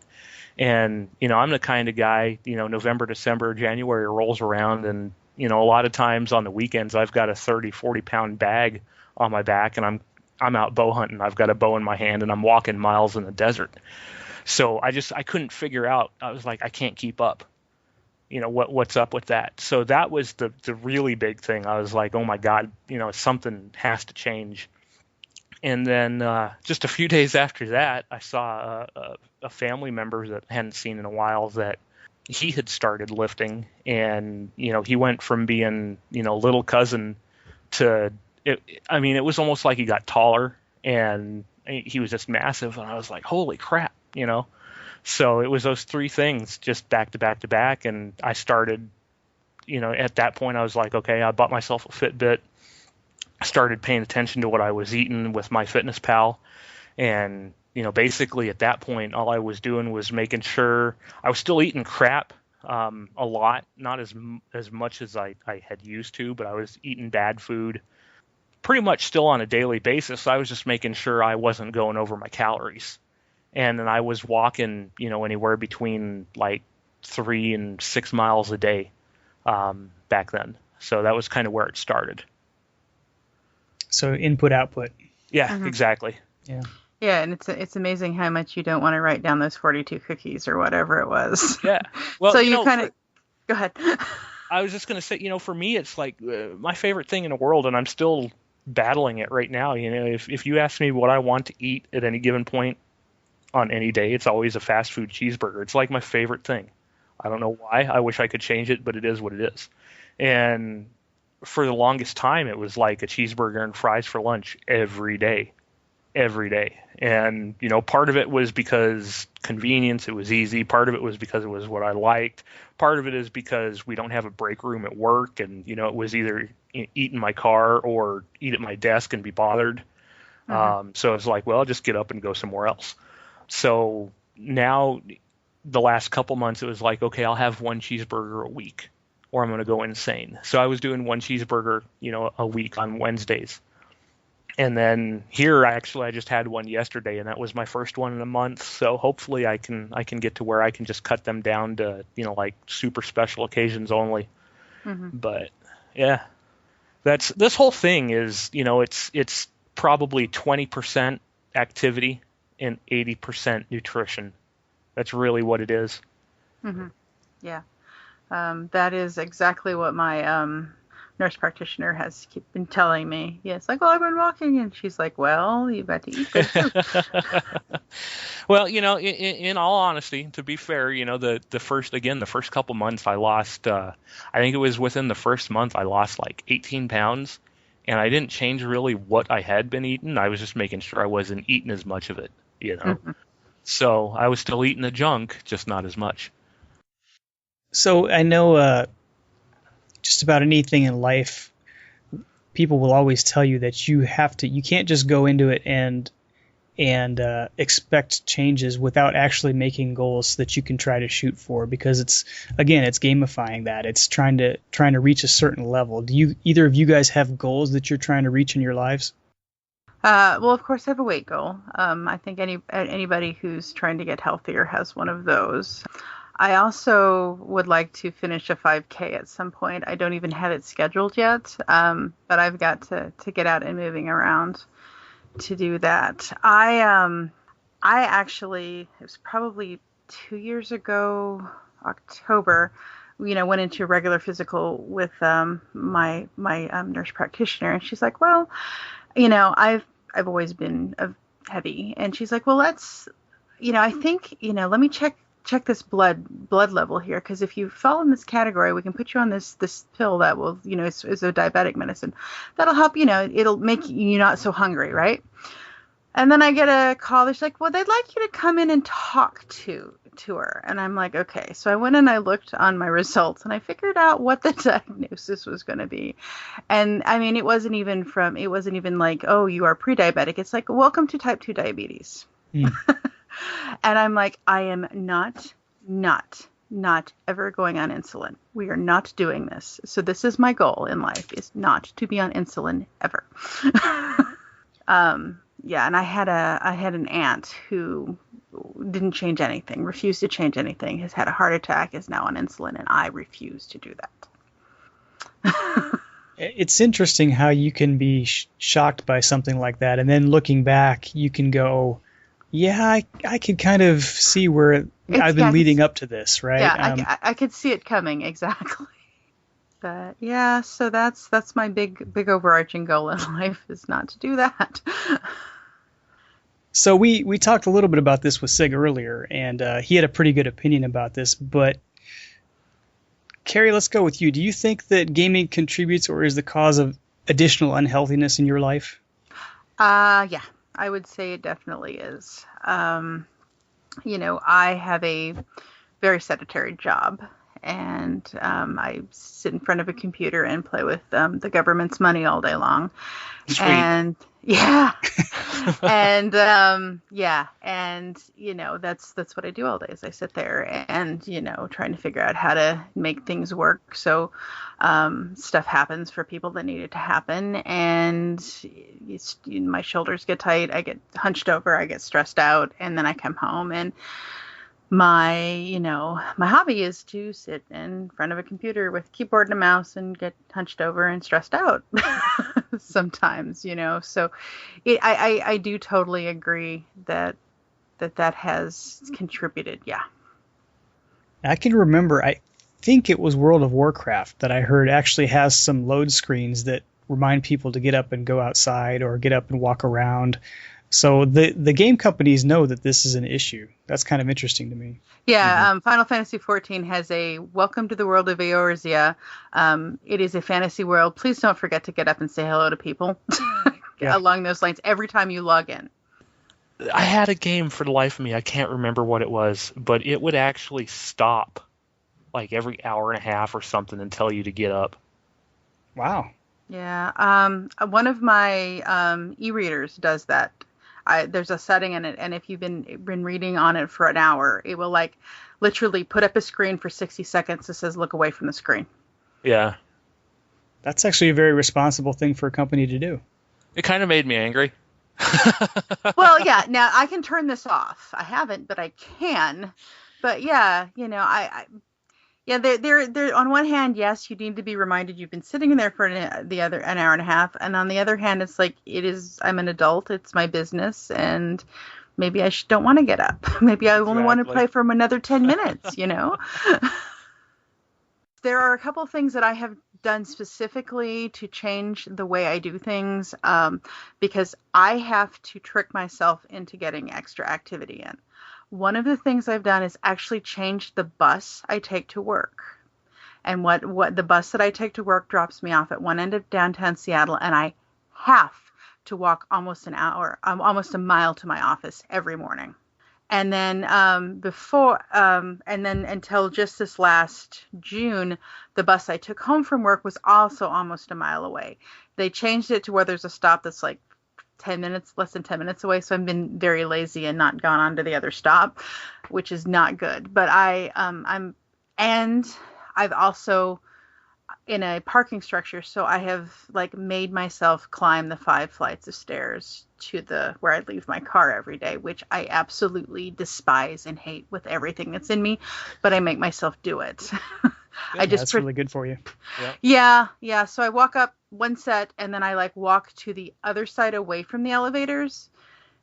And, I'm the kind of guy, November, December, January rolls around, and, a lot of times on the weekends I've got a 30, 40-pound bag on my back, and I'm out bow hunting. I've got a bow in my hand, and I'm walking miles in the desert. So I couldn't figure out. I was like, I can't keep up. What's up with that? So that was the really big thing. I was like, oh my God, something has to change. And then just a few days after that, I saw a family member that I hadn't seen in a while, that he had started lifting, and he went from being little cousin to it was almost like he got taller, and he was just massive, and I was like, holy crap, So it was those 3 things just back to back to back. And I started, at that point I was like, okay, I bought myself a Fitbit. I started paying attention to what I was eating with MyFitnessPal. And, basically at that point, all I was doing was making sure I was still eating crap a lot, not as much as I had used to, but I was eating bad food pretty much still on a daily basis. I was just making sure I wasn't going over my calories. And then I was walking, anywhere between like 3 and 6 miles a day. back then. So that was kind of where it started. So input output. Yeah, exactly. Yeah. Yeah, and it's amazing how much you don't want to write down those 42 cookies or whatever it was. Yeah. Well, so you kind of go ahead. I was just going to say, for me, it's like my favorite thing in the world, and I'm still battling it right now. If you ask me what I want to eat at any given point on any day, it's always a fast food cheeseburger. It's like my favorite thing. I don't know why. I wish I could change it, but it is what it is. And for the longest time, it was like a cheeseburger and fries for lunch every day. And, part of it was because convenience, it was easy. Part of it was because it was what I liked. Part of it is because we don't have a break room at work, and, it was either eat in my car or eat at my desk and be bothered. So it's like, well, I'll just get up and go somewhere else. So now the last couple months, it was like, okay, I'll have one cheeseburger a week or I'm going to go insane. So I was doing one cheeseburger, a week on Wednesdays. And then here, I just had one yesterday, and that was my first one in a month. So hopefully I can get to where I can just cut them down to, like super special occasions only. But yeah, this whole thing is, it's probably 20% activity and 80% nutrition. That's really what it is. Yeah. That is exactly what my nurse practitioner has been telling me. Yeah, it's like, well, I've been walking, and she's like, well, you've got to eat good too. Well, in all honesty, to be fair, the first couple months I lost, I think it was within the first month I lost like 18 pounds, and I didn't change really what I had been eating. I was just making sure I wasn't eating as much of it, So I was still eating the junk, just not as much. So I know just about anything in life, people will always tell you that you can't just go into it and expect changes without actually making goals that you can try to shoot for, because it's gamifying that. It's trying to reach a certain level. Do either of you guys have goals that you're trying to reach in your lives? Well, of course, I have a weight goal. I think anybody who's trying to get healthier has one of those. I also would like to finish a 5K at some point. I don't even have it scheduled yet, but I've got to get out and moving around to do that. I actually, it was probably 2 years ago, October, went into regular physical with my nurse practitioner, and she's like, well, I've always been heavy, and she's like, well, let's, I think, let me check this blood level here, because if you fall in this category, we can put you on this pill that will, is a diabetic medicine that'll help, it'll make you not so hungry, right? And then I get a call. She's like, well, they'd like you to come in and talk to her. And I'm like, okay. So I went and I looked on my results, and I figured out what the diagnosis was going to be. And I mean, it wasn't even like, oh, you are pre-diabetic. It's like, welcome to type 2 diabetes. And I'm like, I am not ever going on insulin. We are not doing this. So this is my goal in life, is not to be on insulin ever. Yeah, and I had an aunt who didn't change anything, refused to change anything, has had a heart attack, is now on insulin, and I refuse to do that. It's interesting how you can be shocked by something like that, and then looking back, you can go, yeah, I could kind of see where I've been leading up to this, right? Yeah, I could see it coming, exactly. But yeah, so that's my big overarching goal in life, is not to do that. So we talked a little bit about this with Sig earlier, and he had a pretty good opinion about this. But Cari, let's go with you. Do you think that gaming contributes or is the cause of additional unhealthiness in your life? Yeah, I would say it definitely is. I have a very sedentary job, and I sit in front of a computer and play with the government's money all day long. Sweet. And yeah, and that's what I do all day, is I sit there and trying to figure out how to make things work. So stuff happens for people that need it to happen, and my shoulders get tight, I get hunched over, I get stressed out, and then I come home and my hobby is to sit in front of a computer with a keyboard and a mouse and get hunched over and stressed out sometimes, So I do totally agree that has contributed. Yeah. I can remember, I think it was World of Warcraft that I heard actually has some load screens that remind people to get up and go outside or get up and walk around. So the game companies know that this is an issue. That's kind of interesting to me. Yeah, Final Fantasy XIV has a welcome to the world of Eorzea. It is a fantasy world. Please don't forget to get up and say hello to people along those lines every time you log in. I had a game for the life of me. I can't remember what it was, but it would actually stop like every hour and a half or something and tell you to get up. Wow. Yeah. One of my e-readers does that. There's a setting in it, and if you've been reading on it for an hour, it will like literally put up a screen for 60 seconds that says look away from the screen. Yeah. That's actually a very responsible thing for a company to do. It kind of made me angry. Well, yeah, now I can turn this off. I haven't, but I can. But yeah, they're on one hand, yes, you need to be reminded you've been sitting in there for an hour and a half, and on the other hand, it's like I'm an adult, it's my business, and maybe I don't want to get up. Maybe I only want to play for another 10 minutes. There are a couple of things that I have done specifically to change the way I do things, because I have to trick myself into getting extra activity in. One of the things I've done is actually change the bus I take to work. And what the bus that I take to work drops me off at one end of downtown Seattle, and I have to walk almost an hour, almost a mile to my office every morning. And then until just this last June, the bus I took home from work was also almost a mile away. They changed it to where there's a stop that's like less than 10 minutes away. So I've been very lazy and not gone on to the other stop, which is not good. But I've also in a parking structure. So I have like made myself climb the 5 flights of stairs to where I leave my car every day, which I absolutely despise and hate with everything that's in me, but I make myself do it. That's really good for you. Yeah. So I walk up one set and then I like walk to the other side away from the elevators,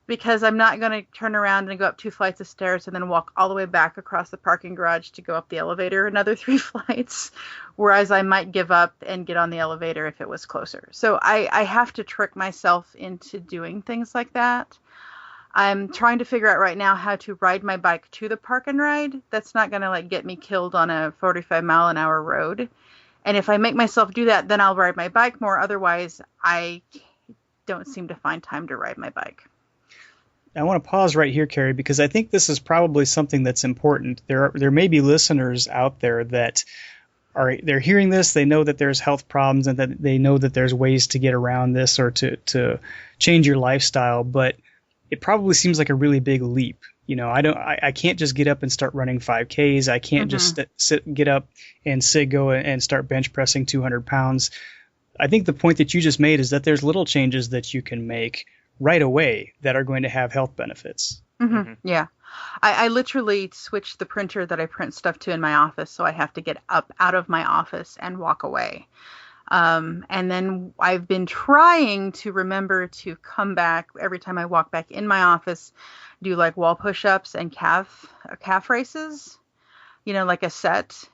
because I'm not going to turn around and go up 2 flights of stairs and then walk all the way back across the parking garage to go up the elevator another 3 flights, whereas I might give up and get on the elevator if it was closer. So I have to trick myself into doing things like that. I'm trying to figure out right now how to ride my bike to the park and ride. That's not going to like get me killed on a 45-mile-an-hour road. And if I make myself do that, then I'll ride my bike more. Otherwise, I don't seem to find time to ride my bike. I want to pause right here, Cari, because I think this is probably something that's important. There may be listeners out there that they're hearing this, they know that there's health problems and that they know that there's ways to get around this or to change your lifestyle, but it probably seems like a really big leap. I can't just get up and start running 5Ks. I can't just get up and go and start bench pressing 200 pounds. I think the point that you just made is that there's little changes that you can make right away that are going to have health benefits. Yeah. I literally switched the printer that I print stuff to in my office, so I have to get up out of my office and walk away. And then I've been trying to remember to come back every time I walk back in my office, do like wall push-ups and calf raises, like a set.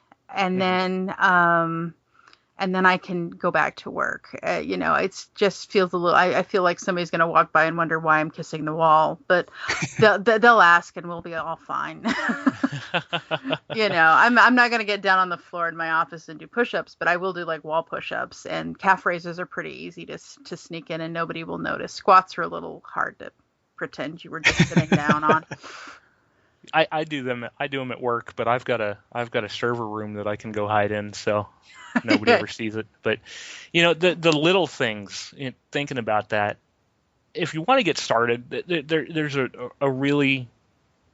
And then I can go back to work. It just feels a little, I feel like somebody's going to walk by and wonder why I'm kissing the wall, but they'll ask and we'll be all fine. I'm not going to get down on the floor in my office and do push-ups, but I will do like wall push-ups, and calf raises are pretty easy to sneak in and nobody will notice. Squats are a little hard to pretend you were just sitting down on. I do them at work, but I've got a server room that I can go hide in, so nobody ever sees it. But the little things, thinking about that, if you want to get started, there's a really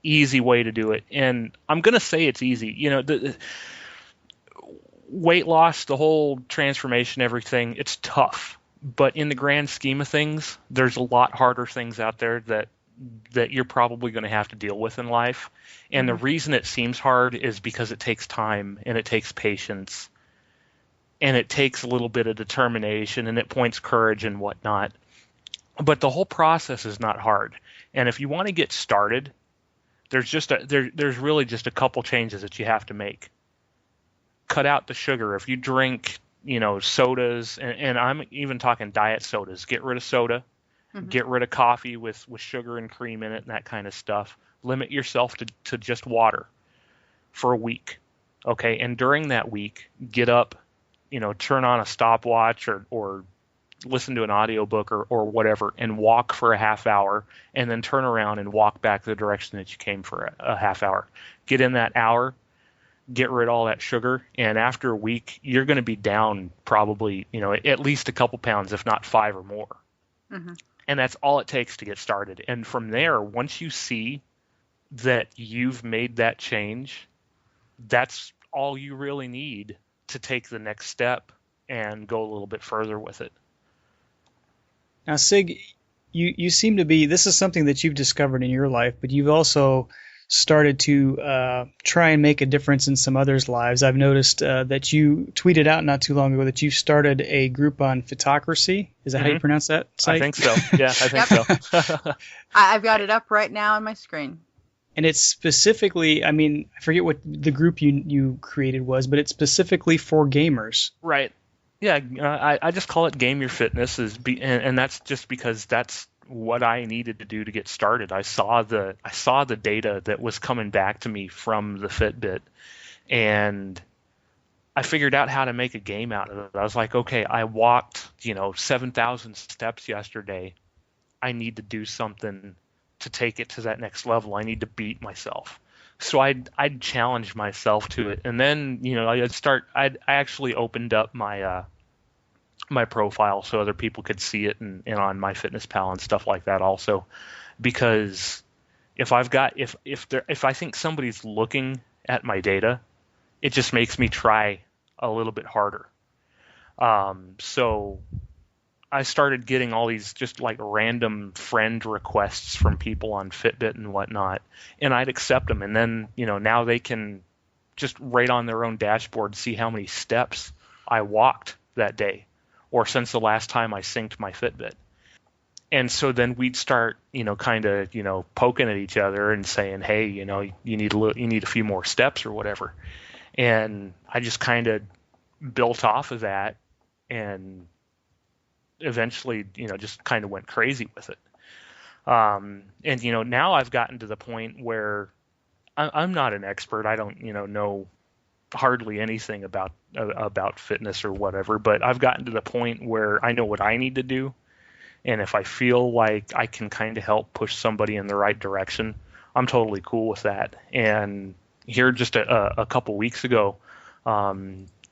easy way to do it, and I'm gonna say it's easy. The weight loss, the whole transformation, everything, it's tough, but in the grand scheme of things, there's a lot harder things out there that that you're probably going to have to deal with in life. And the reason it seems hard is because it takes time and it takes patience and it takes a little bit of determination and it points courage and whatnot. But the whole process is not hard. And if you want to get started, there's really just a couple changes that you have to make. Cut out the sugar. If you drink, sodas, and I'm even talking diet sodas, get rid of soda, get rid of coffee with sugar and cream in it and that kind of stuff. Limit yourself to just water for a week. Okay. And during that week, get up, turn on a stopwatch or listen to an audiobook or whatever and walk for a half hour and then turn around and walk back the direction that you came for a half hour. Get in that hour, get rid of all that sugar, and after a week, you're going to be down probably, at least a couple pounds, if not 5 or more. And that's all it takes to get started. And from there, once you see that you've made that change, that's all you really need to take the next step and go a little bit further with it. Now, Sig, you seem to be, this is something that you've discovered in your life, but you've also started to try and make a difference in some others' lives. I've noticed that you tweeted out not too long ago that you started a group on Photocracy. Is that how you pronounce that site? I think so. Yeah, I think so. I've got it up right now on my screen. And it's specifically, I forget what the group you created was, but it's specifically for gamers. Right. Yeah, I just call it Game Your Fitness, and that's just because that's what I needed to do to get started. I saw the data that was coming back to me from the Fitbit, and I figured out how to make a game out of it. I was like, okay, I walked 7,000 steps yesterday. I need to do something to take it to that next level. I need to beat myself. So I'd challenge myself to it, and then I actually opened up my my profile so other people could see it and on MyFitnessPal and stuff like that also, because if I think somebody's looking at my data, it just makes me try a little bit harder. So I started getting all these just like random friend requests from people on Fitbit and whatnot, and I'd accept them. And then, now they can just right on their own dashboard see how many steps I walked that day, or since the last time I synced my Fitbit. And so then we'd start, kind of, poking at each other and saying, hey, you need a few more steps or whatever. And I just kind of built off of that and eventually, just kind of went crazy with it. And, now I've gotten to the point where I'm not an expert. I don't, know hardly anything about fitness or whatever, but I've gotten to the point where I know what I need to do, and if I feel like I can kind of help push somebody in the right direction, I'm totally cool with that. And here just a couple weeks ago,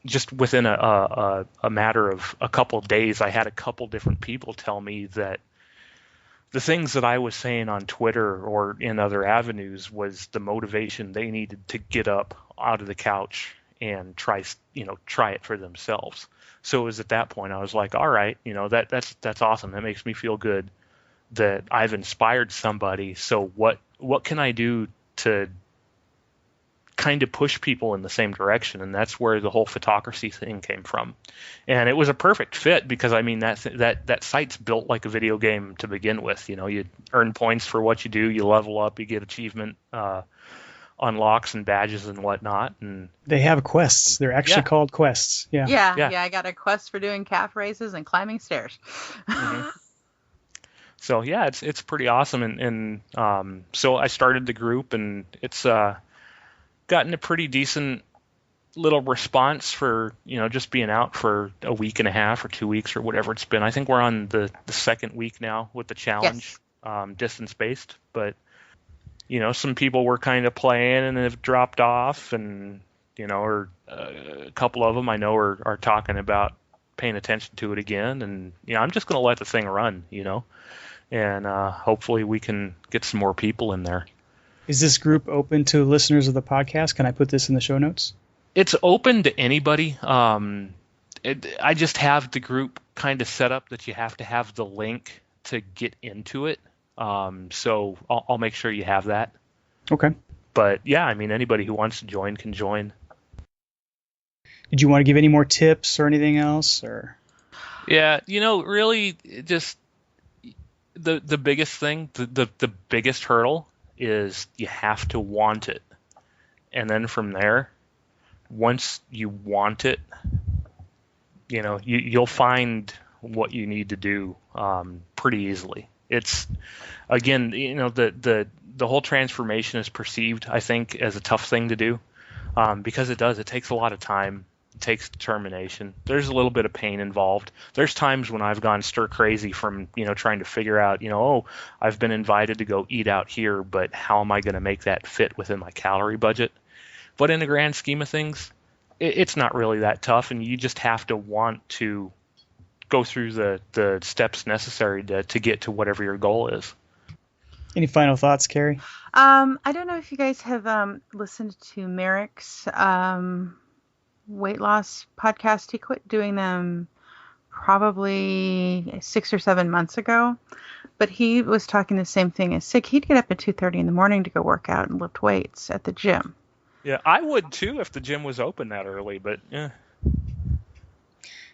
just within a matter of a couple of days, I had a couple different people tell me that the things that I was saying on Twitter or in other avenues was the motivation they needed to get up out of the couch and try it for themselves. So it was at that point I was like, all right, that's awesome. That makes me feel good that I've inspired somebody. So what can I do to kind of push people in the same direction? And that's where the whole Photocracy thing came from. And it was a perfect fit because that site's built like a video game to begin with. You earn points for what you do, you level up, you get achievement unlocks and badges and whatnot. And they have quests. They're actually called quests. Yeah. I got a quest for doing calf raises and climbing stairs. So yeah, it's pretty awesome. And so I started the group, and it's gotten a pretty decent little response for just being out for a week and a half or 2 weeks or whatever it's been. I think we're on the second week now with the challenge, distance based, but some people were kind of playing and have dropped off, and or a couple of them I know are talking about paying attention to it again. And I'm just going to let the thing run, and hopefully we can get some more people in there. Is this group open to listeners of the podcast? Can I put this in the show notes? It's open to anybody. I just have the group kind of set up that you have to have the link to get into it. So I'll make sure you have that. Okay. But yeah, I mean, anybody who wants to join can join. Did you want to give any more tips or anything else? Or Yeah, really just the biggest thing, the biggest hurdle is you have to want it. And then from there, once you want it, you'll find what you need to do pretty easily. It's, again, the whole transformation is perceived, I think, as a tough thing to do, because it does. It takes a lot of time. It takes determination. There's a little bit of pain involved. There's times when I've gone stir crazy from trying to figure out, I've been invited to go eat out here, but how am I going to make that fit within my calorie budget? But in the grand scheme of things, it's not really that tough, and you just have to want to go through the steps necessary to get to whatever your goal is. any final thoughts, Cari? I don't know if you guys have listened to Merrick's weight loss podcast. He quit doing them probably 6 or 7 months ago, but he was talking the same thing as Sig. He'd get up at 2:30 in the morning to go work out and lift weights at the gym. Yeah, I would too if the gym was open that early, but yeah.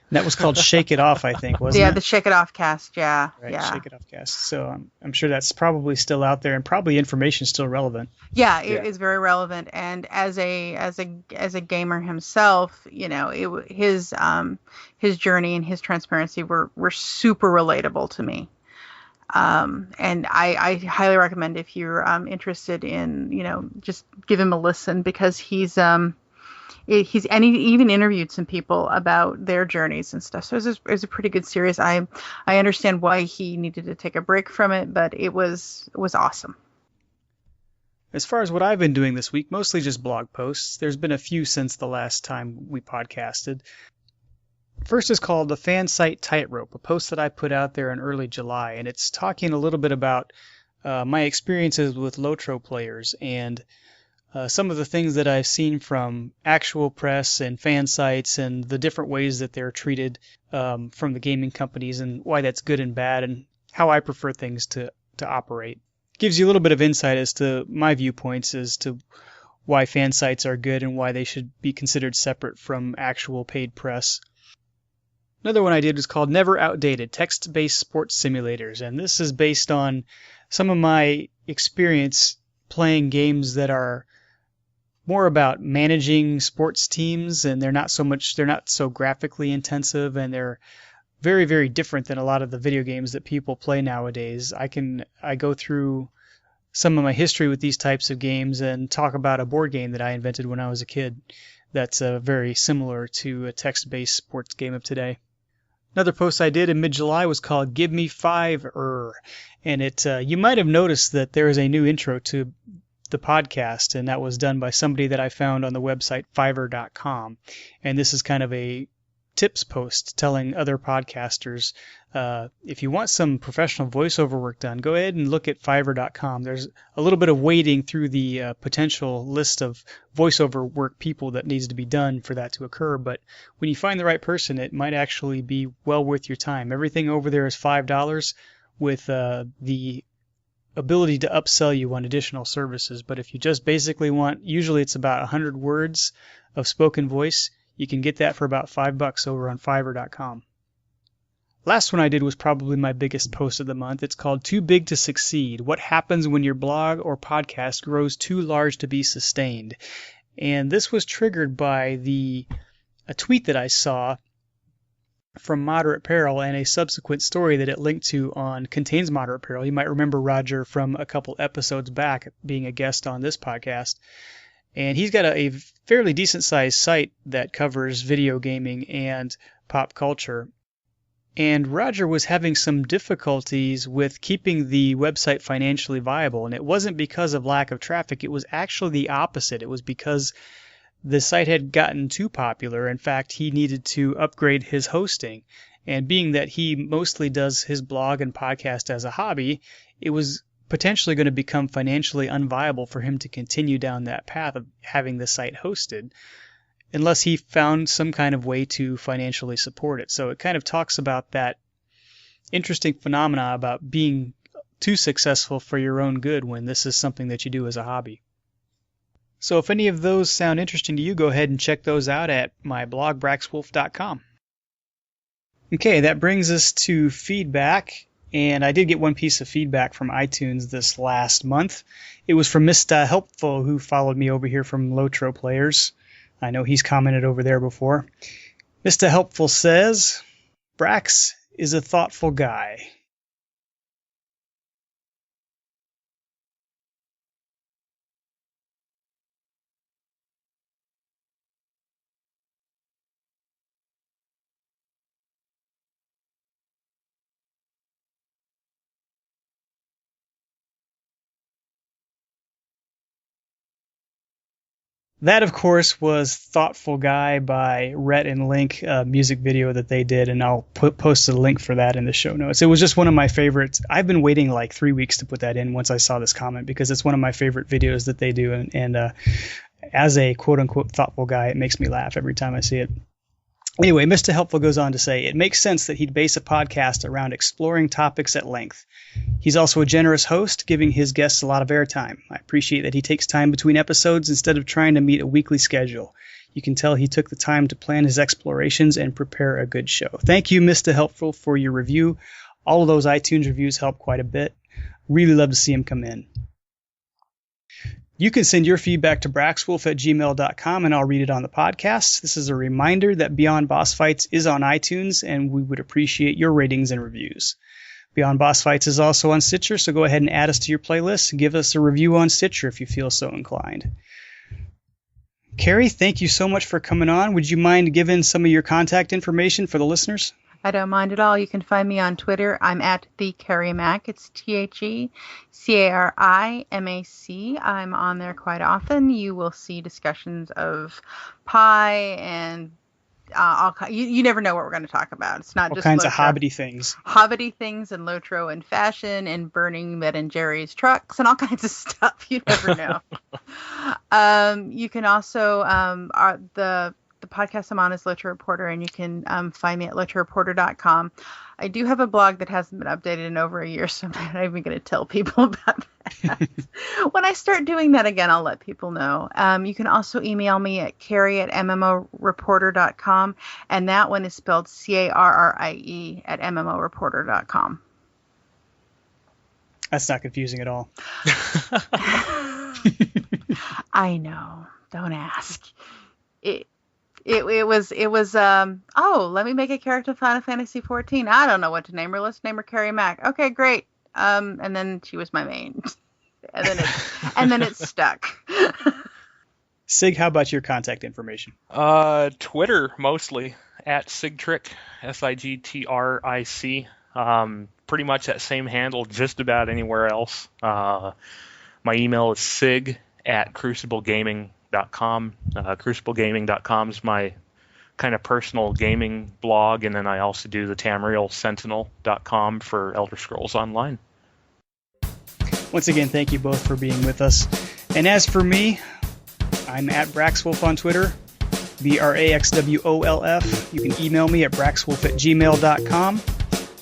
That was called Shake It Off, I think, wasn't it? Yeah, the Shake It Off cast. Yeah, Right, yeah. Shake It Off cast. So I'm sure that's probably still out there, and probably information still relevant. Yeah, it is very relevant. And as a gamer himself, his journey and his transparency were super relatable to me. And I highly recommend, if you're interested in, just give him a listen, because he even interviewed some people about their journeys and stuff. So it was a pretty good series. I understand why he needed to take a break from it, but it was awesome. As far as what I've been doing this week, mostly just blog posts. There's been a few since the last time we podcasted. First is called The Fan Site Tightrope, a post that I put out there in early July, and it's talking a little bit about my experiences with Lotro players and some of the things that I've seen from actual press and fan sites and the different ways that they're treated from the gaming companies, and why that's good and bad, and how I prefer things to operate. Gives you a little bit of insight as to my viewpoints as to why fan sites are good and why they should be considered separate from actual paid press. Another one I did was called Never Outdated, Text-Based Sports Simulators, and this is based on some of my experience playing games that are more about managing sports teams, and they're not so graphically intensive, and they're very, very different than a lot of the video games that people play nowadays. I go through some of my history with these types of games and talk about a board game that I invented when I was a kid that's very similar to a text-based sports game of today. Another post I did in mid-July was called Give Me 5 and you might have noticed that there is a new intro to the podcast, and that was done by somebody that I found on the website Fiverr.com. And this is kind of a tips post telling other podcasters, if you want some professional voiceover work done, go ahead and look at Fiverr.com. There's a little bit of wading through the potential list of voiceover work people that needs to be done for that to occur, but when you find the right person, it might actually be well worth your time. Everything over there is $5 with the ability to upsell you on additional services, but if you just basically want, usually it's about 100 words of spoken voice, you can get that for about $5 over on Fiverr.com. Last one I did was probably my biggest post of the month. It's called Too Big to Succeed, What Happens When Your Blog or Podcast Grows Too Large to Be Sustained. And this was triggered by a tweet that I saw from Moderate Peril and a subsequent story that it linked to on Contains Moderate Peril. You might remember Roger from a couple episodes back being a guest on this podcast. And he's got a fairly decent-sized site that covers video gaming and pop culture. And Roger was having some difficulties with keeping the website financially viable. And it wasn't because of lack of traffic. It was actually the opposite. It was because the site had gotten too popular. In fact, he needed to upgrade his hosting. And being that he mostly does his blog and podcast as a hobby, it was potentially going to become financially unviable for him to continue down that path of having the site hosted unless he found some kind of way to financially support it. So it kind of talks about that interesting phenomena about being too successful for your own good when this is something that you do as a hobby. So if any of those sound interesting to you, go ahead and check those out at my blog, braxwolf.com. Okay, that brings us to feedback, and I did get one piece of feedback from iTunes this last month. It was from Mr. Helpful, who followed me over here from Lotro Players. I know he's commented over there before. Mr. Helpful says, Brax is a thoughtful guy. That, of course, was Thoughtful Guy by Rhett and Link, a music video that they did, and I'll post a link for that in the show notes. It was just one of my favorites. I've been waiting like 3 weeks to put that in once I saw this comment, because it's one of my favorite videos that they do, and as a quote-unquote thoughtful guy, it makes me laugh every time I see it. Anyway, Mr. Helpful goes on to say, it makes sense that he'd base a podcast around exploring topics at length. He's also a generous host, giving his guests a lot of airtime. I appreciate that he takes time between episodes instead of trying to meet a weekly schedule. You can tell he took the time to plan his explorations and prepare a good show. Thank you, Mr. Helpful, for your review. All of those iTunes reviews help quite a bit. Really love to see them come in. You can send your feedback to braxwolf@gmail.com, and I'll read it on the podcast. This is a reminder that Beyond Boss Fights is on iTunes, and we would appreciate your ratings and reviews. Beyond Boss Fights is also on Stitcher, so go ahead and add us to your playlist. Give us a review on Stitcher if you feel so inclined. Cari, thank you so much for coming on. Would you mind giving some of your contact information for the listeners? I don't mind at all. You can find me on Twitter. I'm at the Cari Mac. It's TheCariMac. I'm on there quite often. You will see discussions of pie and you never know what we're going to talk about. It's not all just kinds Lotro. Of hobbity things. Hobbity things and Lotro and fashion and burning Ben and Jerry's trucks and all kinds of stuff. You never know. You can also the podcast I'm on is Lotro Reporter, and you can find me at LotroReporter.com. I do have a blog that hasn't been updated in over a year, so I'm not even going to tell people about that. When I start doing that again, I'll let people know. You can also email me at Cari@MMOReporter.com, and that one is spelled Carrie at MMOReporter.com. That's not confusing at all. I know. Don't ask. It was let me make a character Final Fantasy 14. I don't know what to name her. Let's name her Cari Mac. Okay, great. And then she was my main. and then it stuck. Sig, how about your contact information? Twitter mostly at Sigtrick, Sigtric. Pretty much that same handle just about anywhere else. My email is sig@cruciblegaming.com. Cruciblegaming.com is my kind of personal gaming blog, and then I also do the TamrielSentinel.com for Elder Scrolls Online. Once again, thank you both for being with us. And as for me, I'm at Braxwolf on Twitter, BRAXWOLF. You can email me at braxwolf@gmail.com.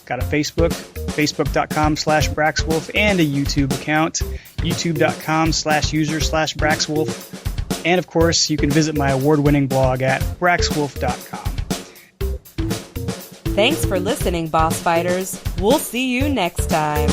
Got a Facebook, facebook.com/Braxwolf, and a YouTube account, youtube.com/user/Braxwolf. And of course, you can visit my award-winning blog at braxwolf.com. Thanks for listening, Boss Fighters. We'll see you next time.